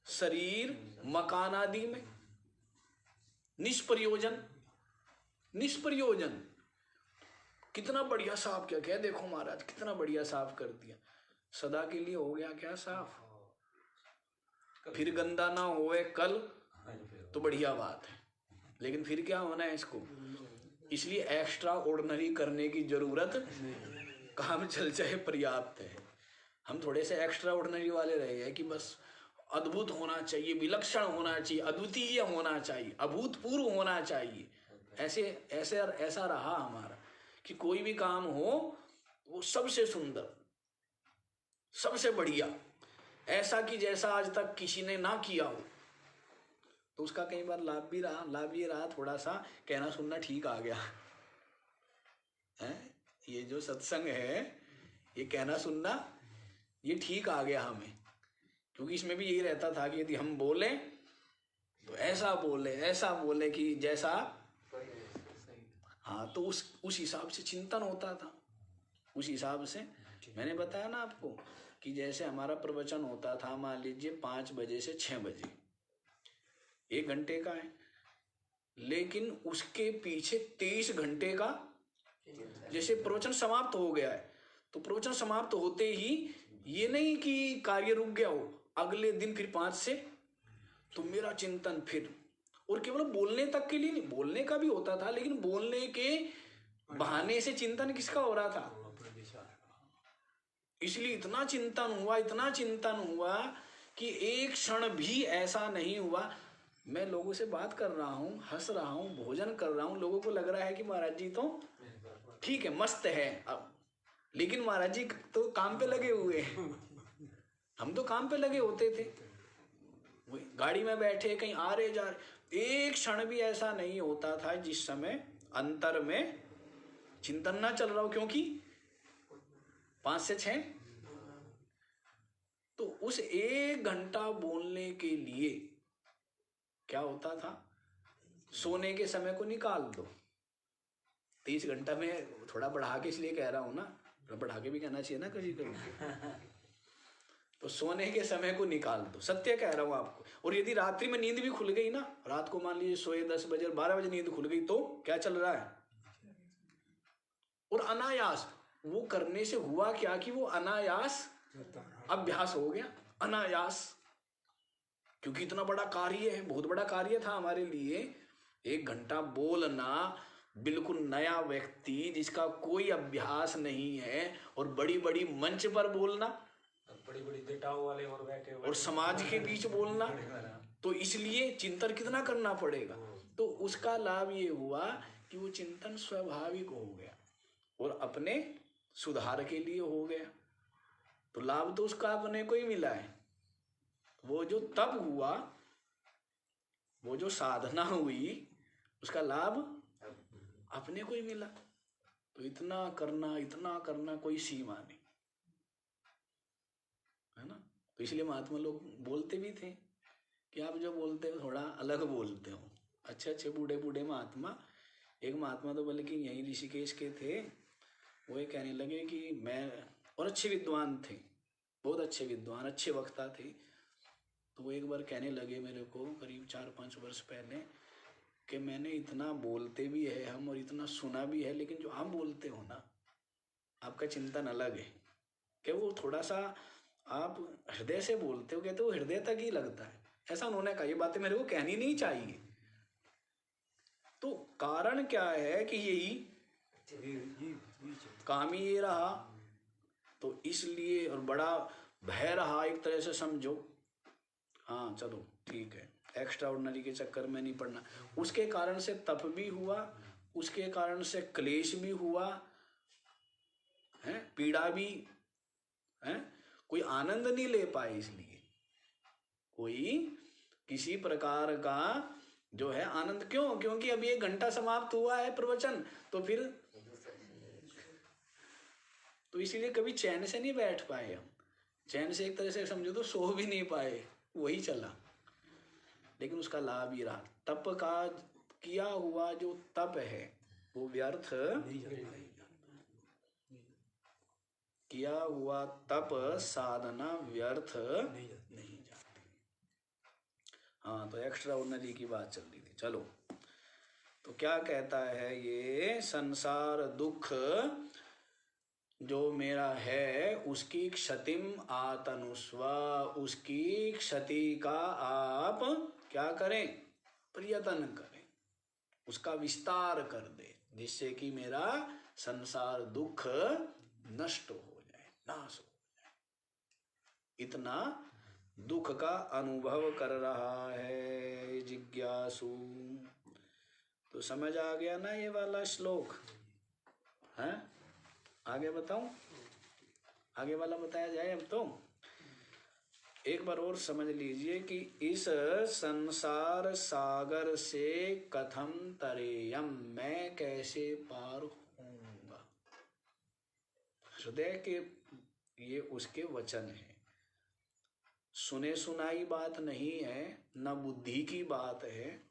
शरीर, मकान आदि में। निष्प्रयोजन। कितना बढ़िया साफ किया, क्या देखो महाराज कितना बढ़िया साफ कर दिया, सदा के लिए हो गया क्या साफ? फिर गंदा ना होए कल तो बढ़िया बात है, लेकिन फिर क्या होना है इसको? इसलिए एक्स्ट्रा ऑर्डिनरी करने की जरूरत, काम चल जाए पर्याप्त है। हम थोड़े से एक्स्ट्रा ऑर्डिनरी वाले रहे हैं कि बस अद्भुत होना चाहिए, विलक्षण होना चाहिए, अद्वितीय होना चाहिए, अभूतपूर्व होना चाहिए। ऐसा रहा हमारा कि कोई भी काम हो वो सबसे सुंदर, सबसे बढ़िया, ऐसा कि जैसा आज तक किसी ने ना किया हो। तो उसका कई बार लाभ ये रहा थोड़ा सा कहना सुनना ठीक आ गया है। ये जो सत्संग है, ये कहना सुनना ये ठीक आ गया हमें, क्योंकि इसमें भी यही रहता था कि यदि हम बोले तो ऐसा बोले कि जैसा, हाँ, तो उस हिसाब से चिंतन होता था। उस हिसाब से मैंने बताया ना आपको कि जैसे हमारा प्रवचन होता था, मान लीजिए 5 बजे से 6 बजे, 1 घंटे का है, लेकिन उसके पीछे 23 घंटे का, जैसे प्रवचन समाप्त हो गया है तो प्रवचन समाप्त होते ही ये नहीं कि कार्य रुक गया हो, अगले दिन फिर 5 से तो मेरा चिंतन फिर, और केवल बोलने तक के लिए नहीं, बोलने का भी होता था, लेकिन बोलने के बहाने से चिंतन किसका हो रहा था? इसलिए इतना चिंतन हुआ कि एक क्षण भी ऐसा नहीं हुआ। मैं लोगों से बात कर रहा हूँ, हंस रहा हूँ, भोजन कर रहा हूँ, लोगों को लग रहा है कि महाराज जी तो ठीक है, मस्त है अब, लेकिन महाराज जी तो काम पे लगे हुए हैं। हम तो काम पे लगे होते थे, गाड़ी में बैठे कहीं आ रहे जा रहे, एक क्षण भी ऐसा नहीं होता था जिस समय अंतर में चिंतन ना चल रहा हो, क्योंकि 5 से 6। तो उस 1 घंटा बोलने के लिए क्या होता था? सोने के समय को निकाल दो, 30 घंटा में थोड़ा बढ़ा के इसलिए कह रहा हूं ना, बढ़ा के भी कहना चाहिए ना कभी कभी। तो सोने के समय को निकाल दो, सत्य कह रहा हूं आपको। और यदि रात्रि में नींद भी खुल गई ना, रात को मान लीजिए सोए 10 बजे, 12 बजे नींद खुल गई, तो क्या चल रहा है? और अनायास वो करने से हुआ क्या कि वो अनायास अभ्यास हो गया, अनायास, क्योंकि इतना बड़ा कार्य है, बहुत बड़ा कार्य था हमारे लिए। 1 घंटा बोलना, बिल्कुल नया व्यक्ति जिसका कोई अभ्यास नहीं है, और बड़ी बड़ी मंच पर बोलना, बड़ी बड़ी जटाओं वाले और बैठे और समाज के बीच बोलना, तो इसलिए चिंतन कितना करना पड़ेगा। तो उसका लाभ ये हुआ कि वो चिंतन स्वाभाविक हो गया और अपने सुधार के लिए हो गया। तो लाभ तो उसका अपने को ही मिला है। वो जो तप हुआ वो जो साधना हुई उसका लाभ अपने को ही मिला। तो इतना करना कोई सीमा नहीं, है ना। तो इसलिए महात्मा लोग बोलते भी थे कि आप जो बोलते हो थोड़ा अलग बोलते हो। अच्छे अच्छे बूढ़े बूढ़े महात्मा, एक महात्मा तो बल्कि यहीं ऋषिकेश के थे, वो ये कहने लगे कि मैं, और अच्छे विद्वान थे, बहुत अच्छे विद्वान, अच्छे वक्ता थे। तो वो एक बार कहने लगे मेरे को करीब 4-5 वर्ष पहले कि मैंने इतना बोलते भी है हम और इतना सुना भी है, लेकिन जो आप बोलते हो ना, आपका चिंतन अलग है कि वो थोड़ा सा आप हृदय से बोलते हो, कहते वो हृदय तक ही लगता है। ऐसा उन्होंने कहा, ये बातें मेरे को कहनी नहीं चाहिए। तो कारण क्या है कि यही काम ही ये रहा, तो इसलिए, और बड़ा भय रहा एक तरह से समझो। हाँ चलो ठीक है, एक्स्ट्रा ऑर्डिनरी के चक्कर में नहीं पड़ना। उसके कारण से तप भी हुआ, उसके कारण से क्लेश भी हुआ है, पीड़ा भी है, कोई आनंद नहीं ले पाए। इसलिए कोई किसी प्रकार का जो है आनंद, क्यों? क्योंकि अभी 1 घंटा समाप्त हुआ है प्रवचन, तो फिर तो इसीलिए कभी चैन से नहीं बैठ पाए हम। चैन से एक तरह से समझो तो सो भी नहीं पाए, वही चला। लेकिन उसका लाभ ही रहा। तप का किया हुआ जो तप है वो व्यर्थ नहीं जाता। किया हुआ तप साधना व्यर्थ नहीं जाती। हाँ, तो एक्स्ट्रा ऑर्डिनरी की बात चल रही थी। चलो, तो क्या कहता है ये, संसार दुख जो मेरा है उसकी क्षतिम आतनुस्व, उसकी क्षति का आप क्या करें? प्रयत्न करें, उसका विस्तार कर दे, जिससे कि मेरा संसार दुख नष्ट हो जाए, नाश हो जाए। इतना दुख का अनुभव कर रहा है जिज्ञासु। तो समझ आ गया ना ये वाला श्लोक? है आगे बताऊं? आगे वाला बताया जाए अब तो। एक बार और समझ लीजिए कि इस संसार सागर से कथम तरेयम, मैं कैसे पार होऊंगा। हृदय के ये उसके वचन है, सुने सुनाई बात नहीं है, न बुद्धि की बात है।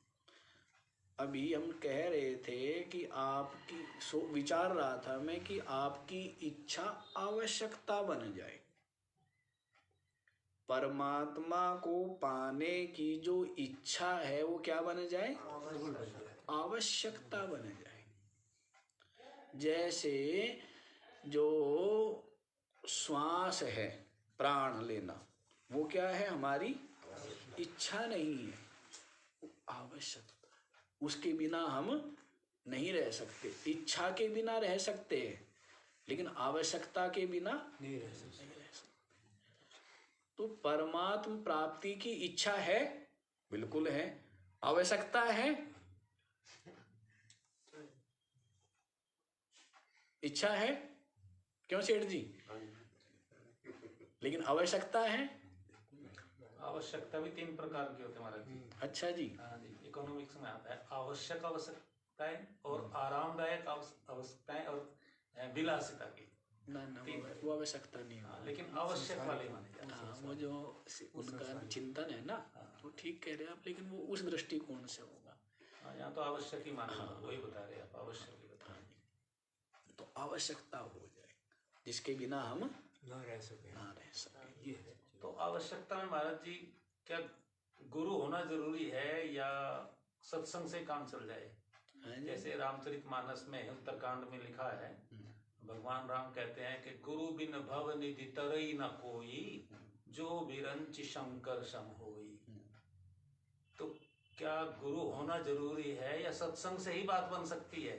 अभी हम कह रहे थे कि आपकी विचार रहा था मैं कि आपकी इच्छा आवश्यकता बन जाए, परमात्मा को पाने की जो इच्छा है वो क्या बन जाए? आवश्यकता बन जाए। जैसे जो श्वास है, प्राण लेना, वो क्या है? हमारी इच्छा नहीं है, आवश्यकता। उसके बिना हम नहीं रह सकते। इच्छा के बिना रह सकते हैं, लेकिन आवश्यकता के बिना नहीं रह सकते। तो परमात्म प्राप्ति की इच्छा है, बिल्कुल है। आवश्यकता है, इच्छा है, क्यों सेठ जी? लेकिन आवश्यकता है। आवश्यकता भी 3 प्रकार की होती है महाराज जी। अच्छा जी। हाँ जी, इकोनॉमिक्स में आता है आवश्यक आवश्यकताएं और आरामदायक आवश्यकताएं और विलासिता की। ना वो आवश्यकता नहीं है। लेकिन आवश्यक वाले माने जाते हैं। हाँ, वो जो उनका चिंतन है ना, वो ठीक कह रहे हैं आप, लेकिन वो उस दृष्टिकोण से होगा। हाँ, यहाँ तो आवश्यक ही माना, वही बता रहे हैं आप, आवश्यक ही बता रहे हैं। तो आवश्यकता हो जाए जिसके बिना हम ना रह सके। ये तो आवश्यकता में महाराज जी क्या गुरु होना जरूरी है या सत्संग से काम चल जाए? जैसे रामचरितमानस में उत्तरकांड में लिखा है, भगवान राम कहते हैं कि गुरु बिन भव निधि तरई न कोई, जो बिरंच शंकर सम होई। तो क्या गुरु होना जरूरी है या सत्संग से ही बात बन सकती है?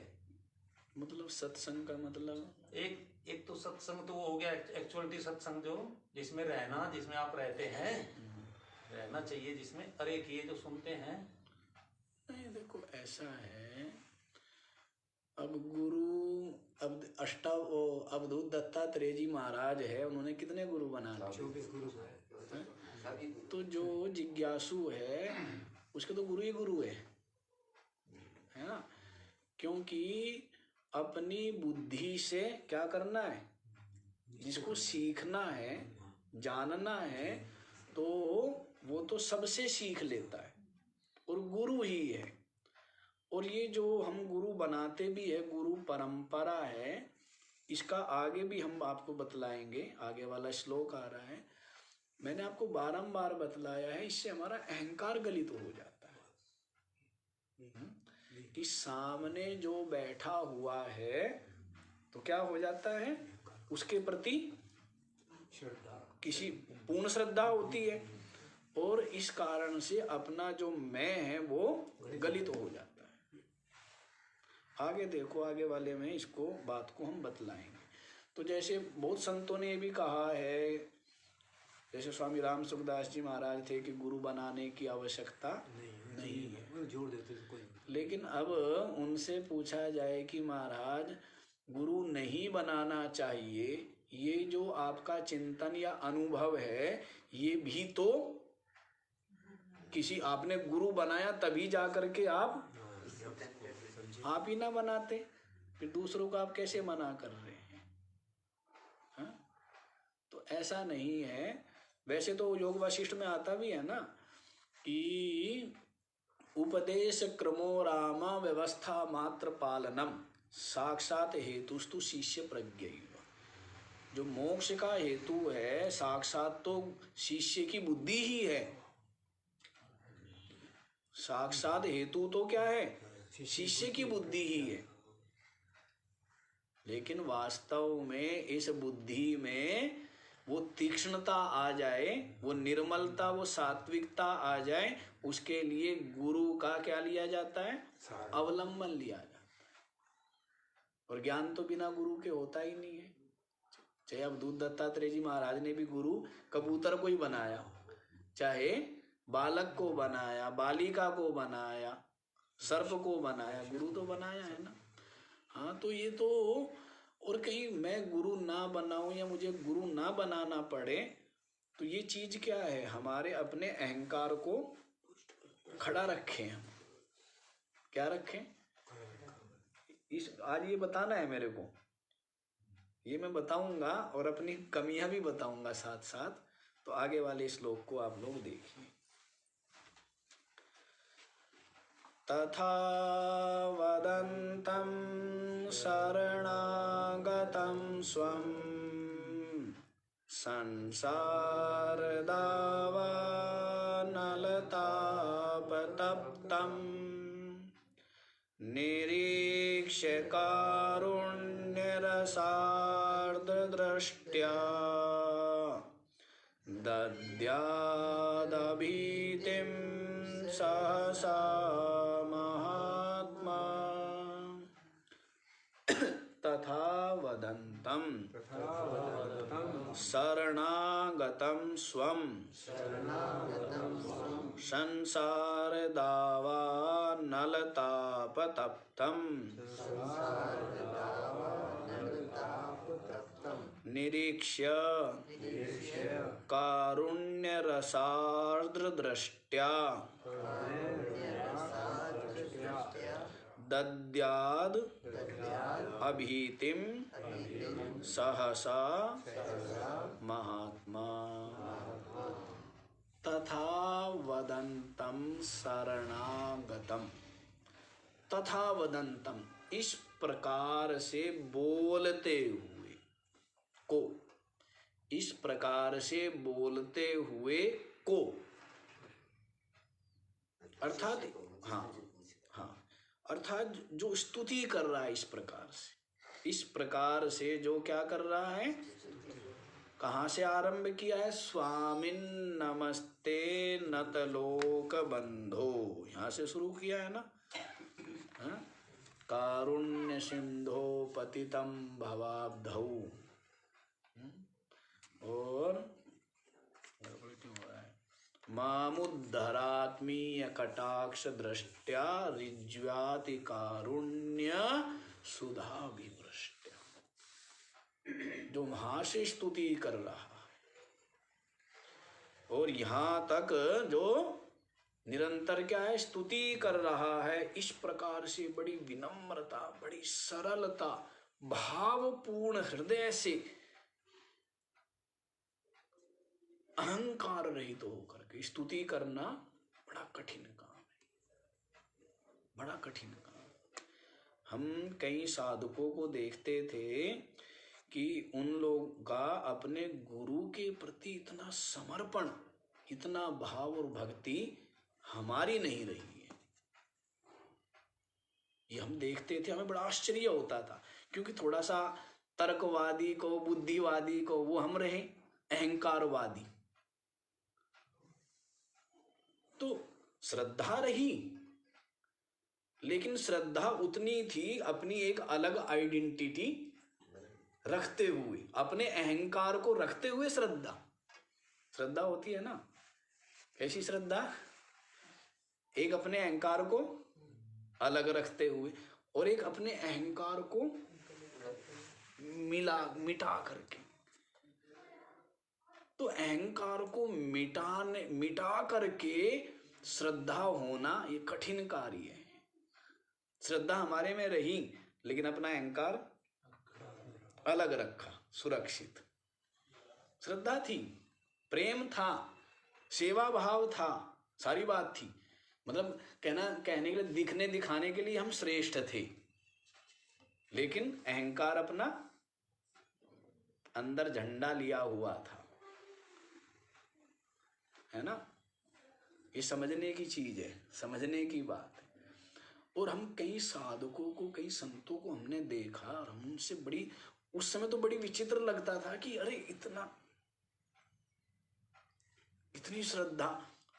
मतलब सत्संग का मतलब एक तो सत्संग तो वो हो गया एक्चुअलिटी सत्संग, जो जिसमें रहना, जिसमें आप रहते हैं, रहना चाहिए, जिसमें अरे किए जो सुनते हैं। नहीं, देखो ऐसा है, अब गुरु, अब अवधूत दत्तात्रेय जी महाराज है, उन्होंने कितने गुरु बना दिए? 24 गुरु। तो जो जिज्ञासु है उसके तो गुरु ही गुरु है ना। क्योंकि अपनी बुद्धि से क्या करना है, जिसको सीखना है, जानना है, तो वो तो सबसे सीख लेता है और गुरु ही है। और ये जो हम गुरु बनाते भी है, गुरु परंपरा है, इसका आगे भी हम आपको बतलाएंगे। आगे वाला श्लोक आ रहा है, मैंने आपको बारंबार बतलाया है, इससे हमारा अहंकार गलित हो जाता है कि सामने जो बैठा हुआ है तो क्या हो जाता है, उसके प्रति किसी पूर्ण श्रद्धा होती है और इस कारण से अपना जो मैं है वो गलित हो जाता है। आगे देखो, आगे वाले में इसको बात को हम बतलाएंगे। तो जैसे बहुत संतों ने भी कहा है, जैसे स्वामी राम सुखदास जी महाराज थे कि गुरु बनाने की आवश्यकता नहीं है, जोड़ देते थे कोई। लेकिन अब उनसे पूछा जाए कि महाराज गुरु नहीं बनाना चाहिए, ये जो आपका चिंतन या अनुभव है ये भी तो किसी आपने गुरु बनाया तभी जा करके आप ही ना बनाते, फिर दूसरों को आप कैसे मना कर रहे हैं? हाँ? तो ऐसा नहीं है। वैसे तो योग वासिष्ठ में आता भी है ना कि उपदेश क्रमो राम व्यवस्था मात्र पालनम साक्षात हेतुस्तु शिष्य प्रज्ञैव। जो मोक्ष का हेतु है साक्षात तो शिष्य की बुद्धि ही है। साक्षात हेतु तो क्या है, शिष्य की बुद्धि ही है। लेकिन वास्तव में इस बुद्धि में वो तीक्ष्णता आ जाए, वो निर्मलता, वो सात्विकता आ जाए, उसके लिए गुरु का क्या लिया जाता है, अवलंबन लिया जाता है। और ज्ञान तो बिना गुरु के होता ही नहीं है। चाहे अवधूत दत्तात्रेय जी महाराज ने भी गुरु कबूतर को ही बनाया, चाहे बालक को बनाया, बालिका को बनाया, सर्प को बनाया, गुरु तो बनाया है ना। हाँ, तो ये तो, और कहीं मैं गुरु ना बनाऊं या मुझे गुरु ना बनाना पड़े, तो ये चीज क्या है, हमारे अपने अहंकार को खड़ा रखें हम। क्या रखें, इस आज ये बताना है मेरे को, ये मैं बताऊंगा और अपनी कमियां भी बताऊंगा साथ साथ। तो आगे वाले श्लोक को आप लोग देखिए। तथा वदन्तं शरणागतं स्वं संसारदावानलतापतप्तं निरीक्ष्य कारुण्यरसार्द्रदृष्ट्या दद्यादभीतिं सहसा महात्मा। तथा वदन्तं शरणागतं स्वं संसारदावानलतापतप्तं निरीक्ष्य कारुण्यरसार्द्रदृष्ट्या दद्याद अभीतिं सहसा महात्मा। तथा वदन्तं शरणागतं, तथा वदन्तं, इस प्रकार से बोलते हुए को, इस प्रकार से बोलते हुए को, अर्थात हाँ हाँ, अर्थात जो स्तुति कर रहा है इस प्रकार से, इस प्रकार से जो क्या कर रहा है, कहाँ से आरंभ किया है, स्वामिन नमस्ते नतलोक बंधो, यहाँ से शुरू किया है ना। हाँ? कारुण्य सिंधो पतितम भवाब्धौ, और मामुद्धरात्मीय कटाक्ष दृष्ट्या ऋज्वाति कारुण्य सुधा विवृष्ट्या। जो वहां से स्तुति कर रहा है और यहाँ तक जो निरंतर क्या है, स्तुति कर रहा है। इस प्रकार से बड़ी विनम्रता, बड़ी सरलता, भावपूर्ण हृदय से, अहंकार रहित तो होकर के स्तुति करना बड़ा कठिन काम है, बड़ा कठिन काम। हम कई साधकों को देखते थे कि उन लोग का अपने गुरु के प्रति इतना समर्पण, इतना भाव और भक्ति हमारी नहीं रही है। ये हम देखते थे, हमें बड़ा आश्चर्य होता था, क्योंकि थोड़ा सा तर्कवादी को, बुद्धिवादी को वो हम रहे, अहंकारवादी। तो श्रद्धा रही, लेकिन श्रद्धा उतनी थी अपनी एक अलग आइडेंटिटी रखते हुए, अपने अहंकार को रखते हुए श्रद्धा। श्रद्धा होती है ना, कैसी श्रद्धा, एक अपने अहंकार को अलग रखते हुए और एक अपने अहंकार को मिटा करके। तो अहंकार को मिटा करके श्रद्धा होना ये कठिन कार्य है। श्रद्धा हमारे में रही, लेकिन अपना अहंकार अलग रखा, सुरक्षित। श्रद्धा थी, प्रेम था, सेवा भाव था, सारी बात थी। मतलब कहने के लिए, दिखाने के लिए हम श्रेष्ठ थे, लेकिन अहंकार अपना अंदर झंडा लिया हुआ था, है ना। ये समझने की चीज है, समझने की बात है। और हम कई साधकों को, कई संतों को हमने देखा, और हमसे बड़ी, उस समय तो बड़ी विचित्र लगता था कि अरे इतनी श्रद्धा,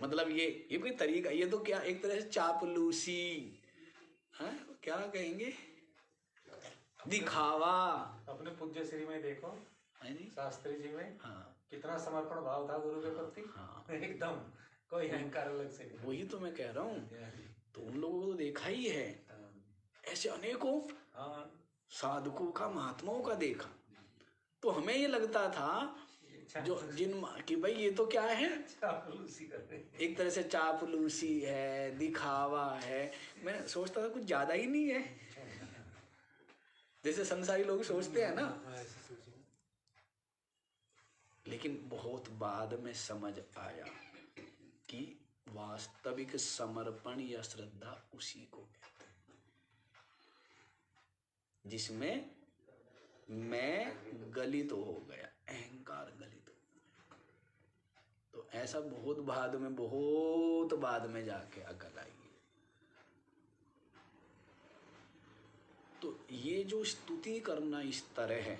मतलब ये कोई तरीका, ये तो क्या एक तरह से चापलूसी है, क्या कहेंगे, दिखावा। अपने पूज्य श्री में देखो, है नहीं, शास्त्री जी में, हाँ, कितना समर्पण भाव था गुरु के प्रति। हाँ, एकदम कोई अहंकार अलग से नहीं। वही तो मैं कह रहा हूँ। तो उन लोगों को तो देखा ही है, ऐसे अनेकों साधकों का, महात्माओं का देखा। तो हमें ये लगता था जो कि भाई ये तो क्या है, एक तरह से चापलूसी है, दिखावा है। मैं सोचता था कुछ ज्यादा ही नहीं है, जैसे संसारी लोग सोचते हैं ना। लेकिन बहुत बाद में समझ आया कि वास्तविक समर्पण या श्रद्धा उसी को कहते हैं जिसमें मैं गलित हो गया, अहंकार गलित हो गया। तो ऐसा बहुत बाद में जाके अकल आई। तो ये जो स्तुति करना इस तरह है,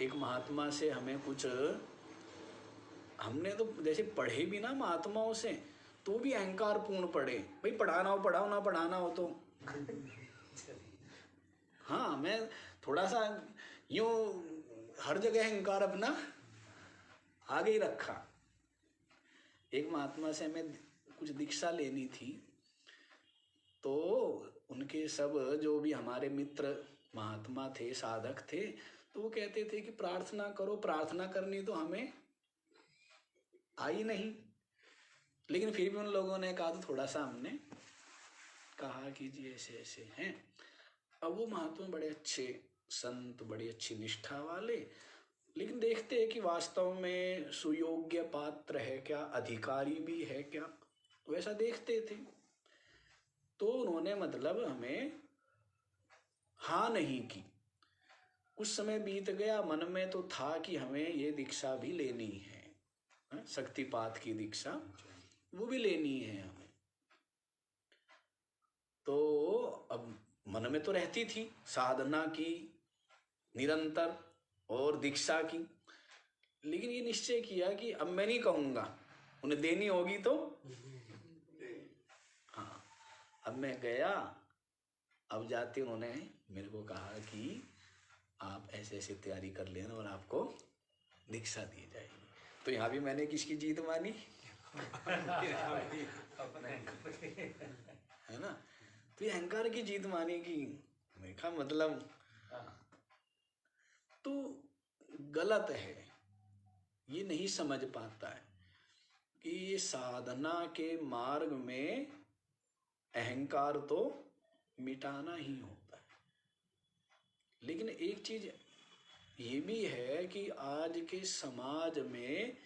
एक महात्मा से हमें कुछ, हमने तो जैसे पढ़े भी ना महात्माओं से, तो भी अहंकार पूर्ण पढ़े। भाई पढ़ाना हो पढ़ाओ, ना पढ़ाना हो तो हाँ, मैं थोड़ा सा यूं हर जगह अहंकार अपना आगे ही रखा। एक महात्मा से हमें कुछ दीक्षा लेनी थी, तो उनके सब जो भी हमारे मित्र महात्मा थे, साधक थे, तो वो कहते थे कि प्रार्थना करो। प्रार्थना करनी तो हमें आई नहीं, लेकिन फिर भी उन लोगों ने कहा, तो थोड़ा सा हमने कहा कि जी ऐसे ऐसे हैं। अब वो महात्मा बड़े अच्छे संत, बड़ी अच्छी निष्ठा वाले, लेकिन देखते हैं कि वास्तव में सुयोग्य पात्र है क्या, अधिकारी भी है क्या, तो ऐसा देखते थे। तो उन्होंने मतलब हमें हाँ नहीं की। कुछ समय बीत गया, मन में तो था कि हमें ये दीक्षा भी लेनी है, शक्तिपात की दीक्षा, वो भी लेनी है हमें। तो अब मन में तो रहती थी साधना की निरंतर और दीक्षा की, लेकिन ये निश्चय किया कि अब मैं नहीं कहूँगा, उन्हें देनी होगी तो हाँ। अब मैं गया, अब जाते उन्होंने मेरे को कहा कि आप ऐसे ऐसे तैयारी कर लेना और आपको दीक्षा दी जाएगी। तो यहाँ भी मैंने किसकी जीत मानी है ना। तो ये अहंकार की जीत मानी कि देखा, मतलब तो गलत है, ये नहीं समझ पाता है। कि ये साधना के मार्ग में अहंकार तो मिटाना ही होता है। लेकिन एक चीज ये भी है कि आज के समाज में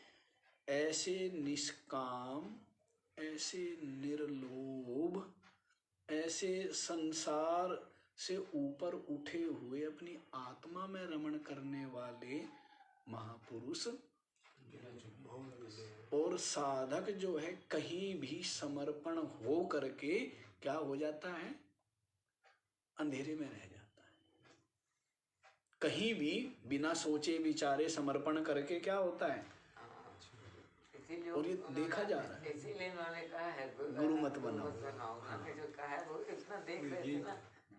ऐसे निष्काम, ऐसे निर्लोभ, ऐसे संसार से ऊपर उठे हुए अपनी आत्मा में रमण करने वाले महापुरुष और साधक जो है कहीं भी समर्पण हो करके क्या हो जाता है, अंधेरे में रह जाता है। कहीं भी बिना सोचे विचारे समर्पण करके क्या होता है, इसीलिए और ये देखा जा रहा है। इसीलिए उन्होंने कहा है गुरु मत बनाओ। उन्होंने जो कहा है वो इतना देख रहे थे ना,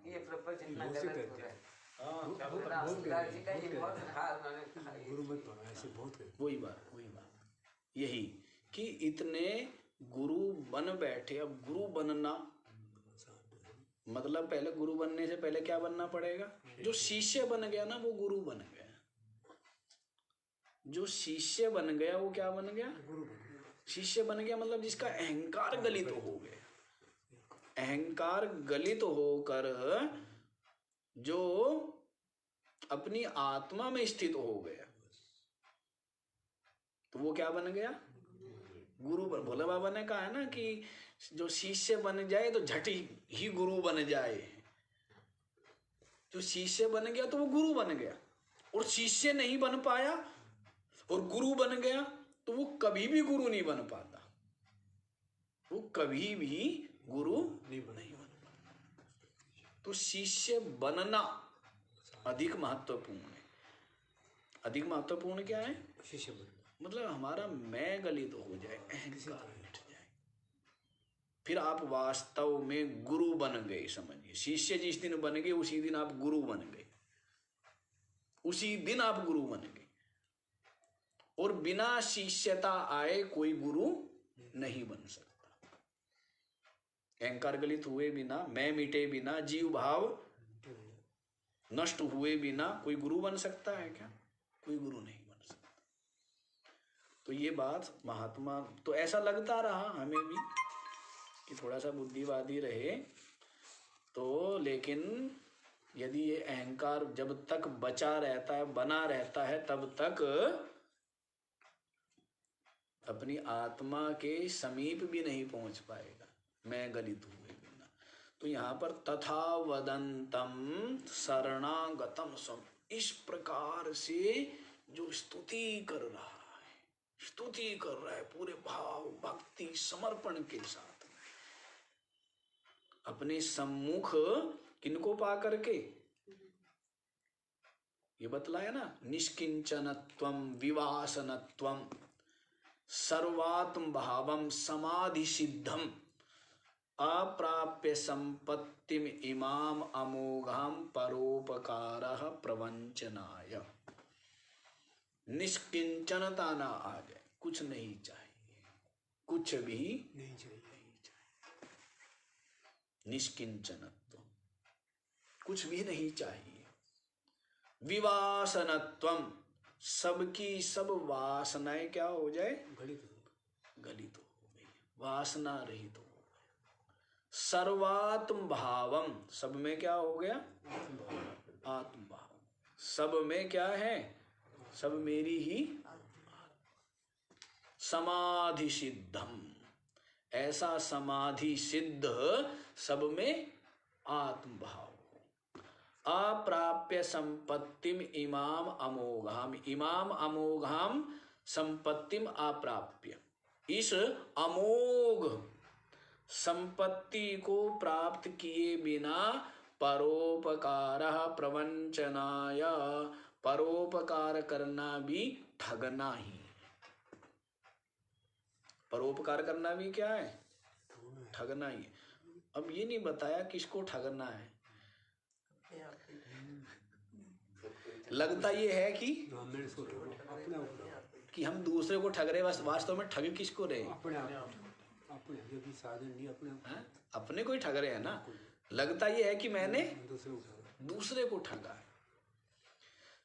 ये प्रपंच इतना गलत हो रहा है। रामदास जी का ये बहुत कहा उन्होंने कहा ये। गुरु मत बनो, ऐसे बहुत कहते वही बात यही कि इतने गुरु बन बैठे। अब गुरु बनना मतलब पहले गुरु बनने से पहले क्या बनना पड़ेगा? जो शिष्य बन गया ना वो गुरु बन गया। जो शिष्य बन गया वो क्या बन गया? शिष्य बन गया मतलब जिसका अहंकार गलित हो गया। अहंकार गलित होकर जो अपनी आत्मा में स्थित हो गया तो वो क्या बन गया? गुरु बन। भोले बाबा ने कहा है ना कि जो शिष्य बन जाए तो झट ही गुरु बन जाए। जो शिष्य बन गया तो वो गुरु बन गया, और शिष्य नहीं बन पाया और गुरु बन गया तो वो कभी भी गुरु नहीं बन पाता। वो कभी भी गुरु नहीं बन पाता। तो शिष्य बनना अधिक महत्वपूर्ण है। अधिक महत्वपूर्ण क्या है? शिष्य बन मतलब हमारा मैं गलित हो जाए, अहंकार मिट जाए, फिर आप वास्तव में गुरु बन गए। समझिए, शिष्य जिस दिन बन गए उसी दिन आप गुरु बन गए, उसी दिन आप गुरु बन गए। और बिना शिष्यता आए कोई गुरु नहीं बन सकता। अहंकार गलित हुए बिना, मैं मिटे बिना, जीव भाव नष्ट हुए बिना कोई गुरु बन सकता है क्या? कोई गुरु नहीं बन सकता। तो ये बात महात्मा, तो ऐसा लगता रहा हमें भी कि थोड़ा सा बुद्धिवादी रहे तो, लेकिन यदि ये अहंकार जब तक बचा रहता है, बना रहता है, तब तक अपनी आत्मा के समीप भी नहीं पहुंच पाएगा, मैं गलित हुए बिना। तो यहाँ पर तथा वदंतम शरणागतम सम, इस प्रकार से जो स्तुति कर रहा है पूरे भाव भक्ति समर्पण के साथ में, अपने सम्मुख किनको पा करके ये बतलाया ना, निष्किंचनत्वम विवासनत्वम सर्वात्म भावम समाधि सिद्धम अप्राप्य संपत्तिम इमाम अमोघाम परोपकारः प्रवंचनाय। निष्किंचनता ना आ जाए, कुछ नहीं चाहिए, कुछ भी नहीं चाहिए। निष्किंचनत्व, कुछ भी नहीं चाहिए। विवासनत्वम, सबकी सब वासनाएं क्या हो जाए? गलित हो गई, वासना रहित हो गए। सर्वात्म भावम, सब में क्या हो गया? आत्म भाव। सब में क्या है? सब मेरी ही। समाधि सिद्धम, ऐसा समाधि सिद्ध सब में आत्म भाव। अप्राप्य संपत्तिम इमाम अमोघाम, इमाम अमोघाम संपत्तिम अप्राप्य, इस अमोघ संपत्ति को प्राप्त किए बिना परोपकारः प्रवंचनाय, परोपकार करना भी ठगना ही। परोपकार करना भी क्या है? ठगना ही। अब ये नहीं बताया किसको ठगना है। लगता ये है कि हम दूसरे को ठग रहे, वास्तव में ठग किसको रहे? अपने को ही ठग रहे हैं ना। लगता ये है कि मैंने दूसरे को ठगा है।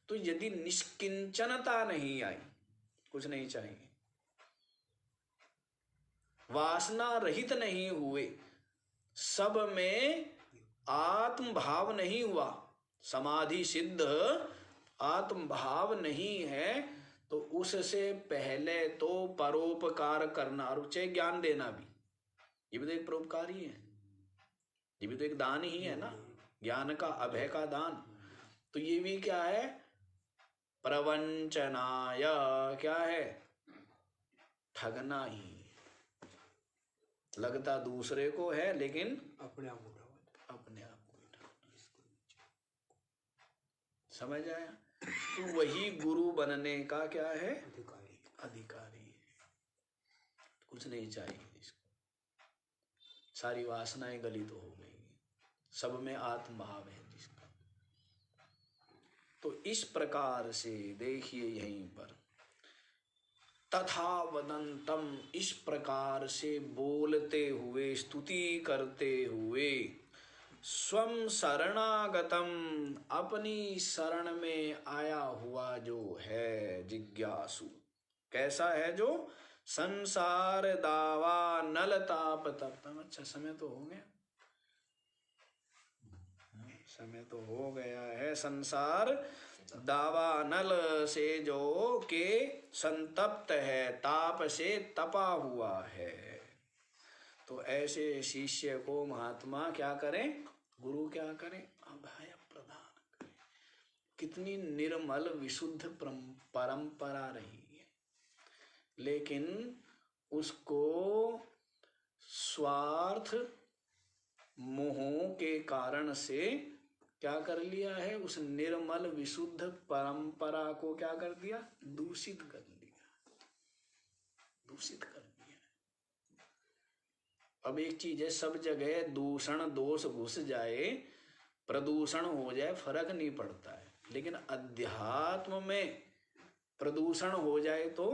तो यदि निष्किंचनता नहीं आई, कुछ नहीं चाहिए, वासना रहित नहीं हुए, सब में आत्म भाव नहीं हुआ, समाधि सिद्ध आत्म भाव नहीं है, तो उससे पहले तो परोपकार करना और चाहे ज्ञान देना भी, ये भी तो एक परोपकार ही है, ये भी तो एक दान ही है ना, ज्ञान का, अभय का दान। तो ये भी क्या है? प्रवंचनाय, क्या है? ठगना ही, लगता दूसरे को है लेकिन अपने आप उठाओ। अपने आप को ठगना। समझ आया? तो वही गुरु बनने का क्या है? अधिकारी। अधिकारी है। कुछ नहीं चाहिए इसको, सारी वासनाएं गली तो हो गई, सब में आत्म भाव है जिसका। तो इस प्रकार से देखिए यहीं पर, तथा वदंतम, इस प्रकार से बोलते हुए, स्तुति करते हुए, स्वम शरणागतम, अपनी शरण में आया हुआ जो है जिज्ञासु, कैसा है? जो संसार दावा नल ताप तप्तम। अच्छा, समय तो हो गया, समय तो हो गया है। संसार दावा नल से जो के संतप्त है, ताप से तपा हुआ है। तो ऐसे शिष्य को महात्मा क्या करें? गुरु क्या करें? अभय प्रदान करें। कितनी निर्मल विशुद्ध परंपरा रही है, लेकिन उसको स्वार्थ मोह के कारण से क्या कर लिया है? उस निर्मल विशुद्ध परंपरा को क्या कर दिया? दूषित कर दिया, दूषित कर दिया। अब एक चीज है, सब जगह दूषण दोष घुस जाए, प्रदूषण हो जाए, फर्क नहीं पड़ता है, लेकिन अध्यात्म में प्रदूषण हो जाए तो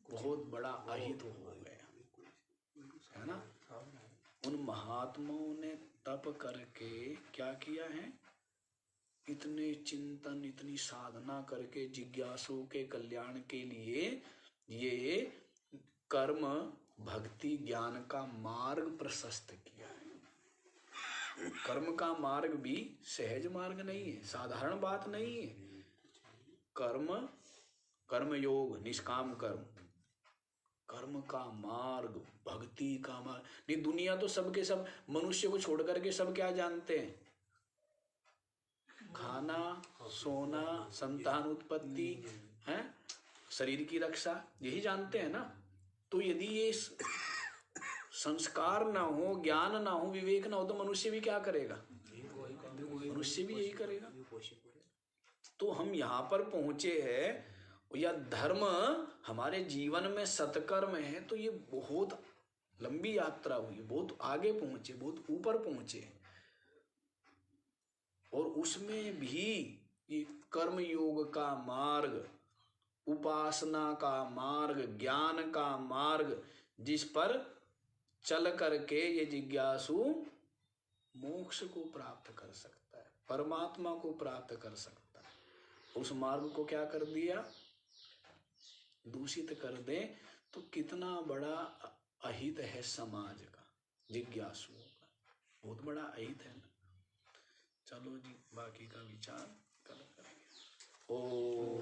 बहुत बड़ा अहित हो गया, है ना? उन महात्माओं ने तप करके क्या किया है? इतने चिंतन, इतनी साधना करके जिज्ञासु के कल्याण के लिए ये कर्म भक्ति ज्ञान का मार्ग प्रशस्त किया है। कर्म का मार्ग भी सहज मार्ग नहीं है, साधारण बात नहीं है। कर्म, कर्म योग, निष्काम कर्म, कर्म का मार्ग, भक्ति का मार्ग नहीं। दुनिया तो सबके सब, मनुष्य को छोड़ करके सब क्या जानते हैं? खाना, सोना, संतान उत्पत्ति, है, शरीर की रक्षा, यही जानते हैं ना। तो यदि ये संस्कार ना हो, ज्ञान ना हो, विवेक ना हो, तो मनुष्य भी क्या करेगा? मनुष्य भी यही करेगा। तो हम यहाँ पर पहुंचे हैं, या धर्म हमारे जीवन में सत्कर्म है, तो ये बहुत लंबी यात्रा हुई, बहुत आगे पहुंचे, बहुत ऊपर पहुंचे, और उसमें भी ये कर्म योग का मार्ग, उपासना का मार्ग, ज्ञान का मार्ग, जिस पर चल करके ये जिज्ञासु मोक्ष को प्राप्त कर सकता है, परमात्मा को प्राप्त कर सकता है, उस मार्ग को क्या कर दिया? दूषित कर दे, तो कितना बड़ा अहित है समाज का, जिज्ञासुओं का, बहुत बड़ा अहित है ना। चलो जी, बाकी का विचार कल करेंगे। ओम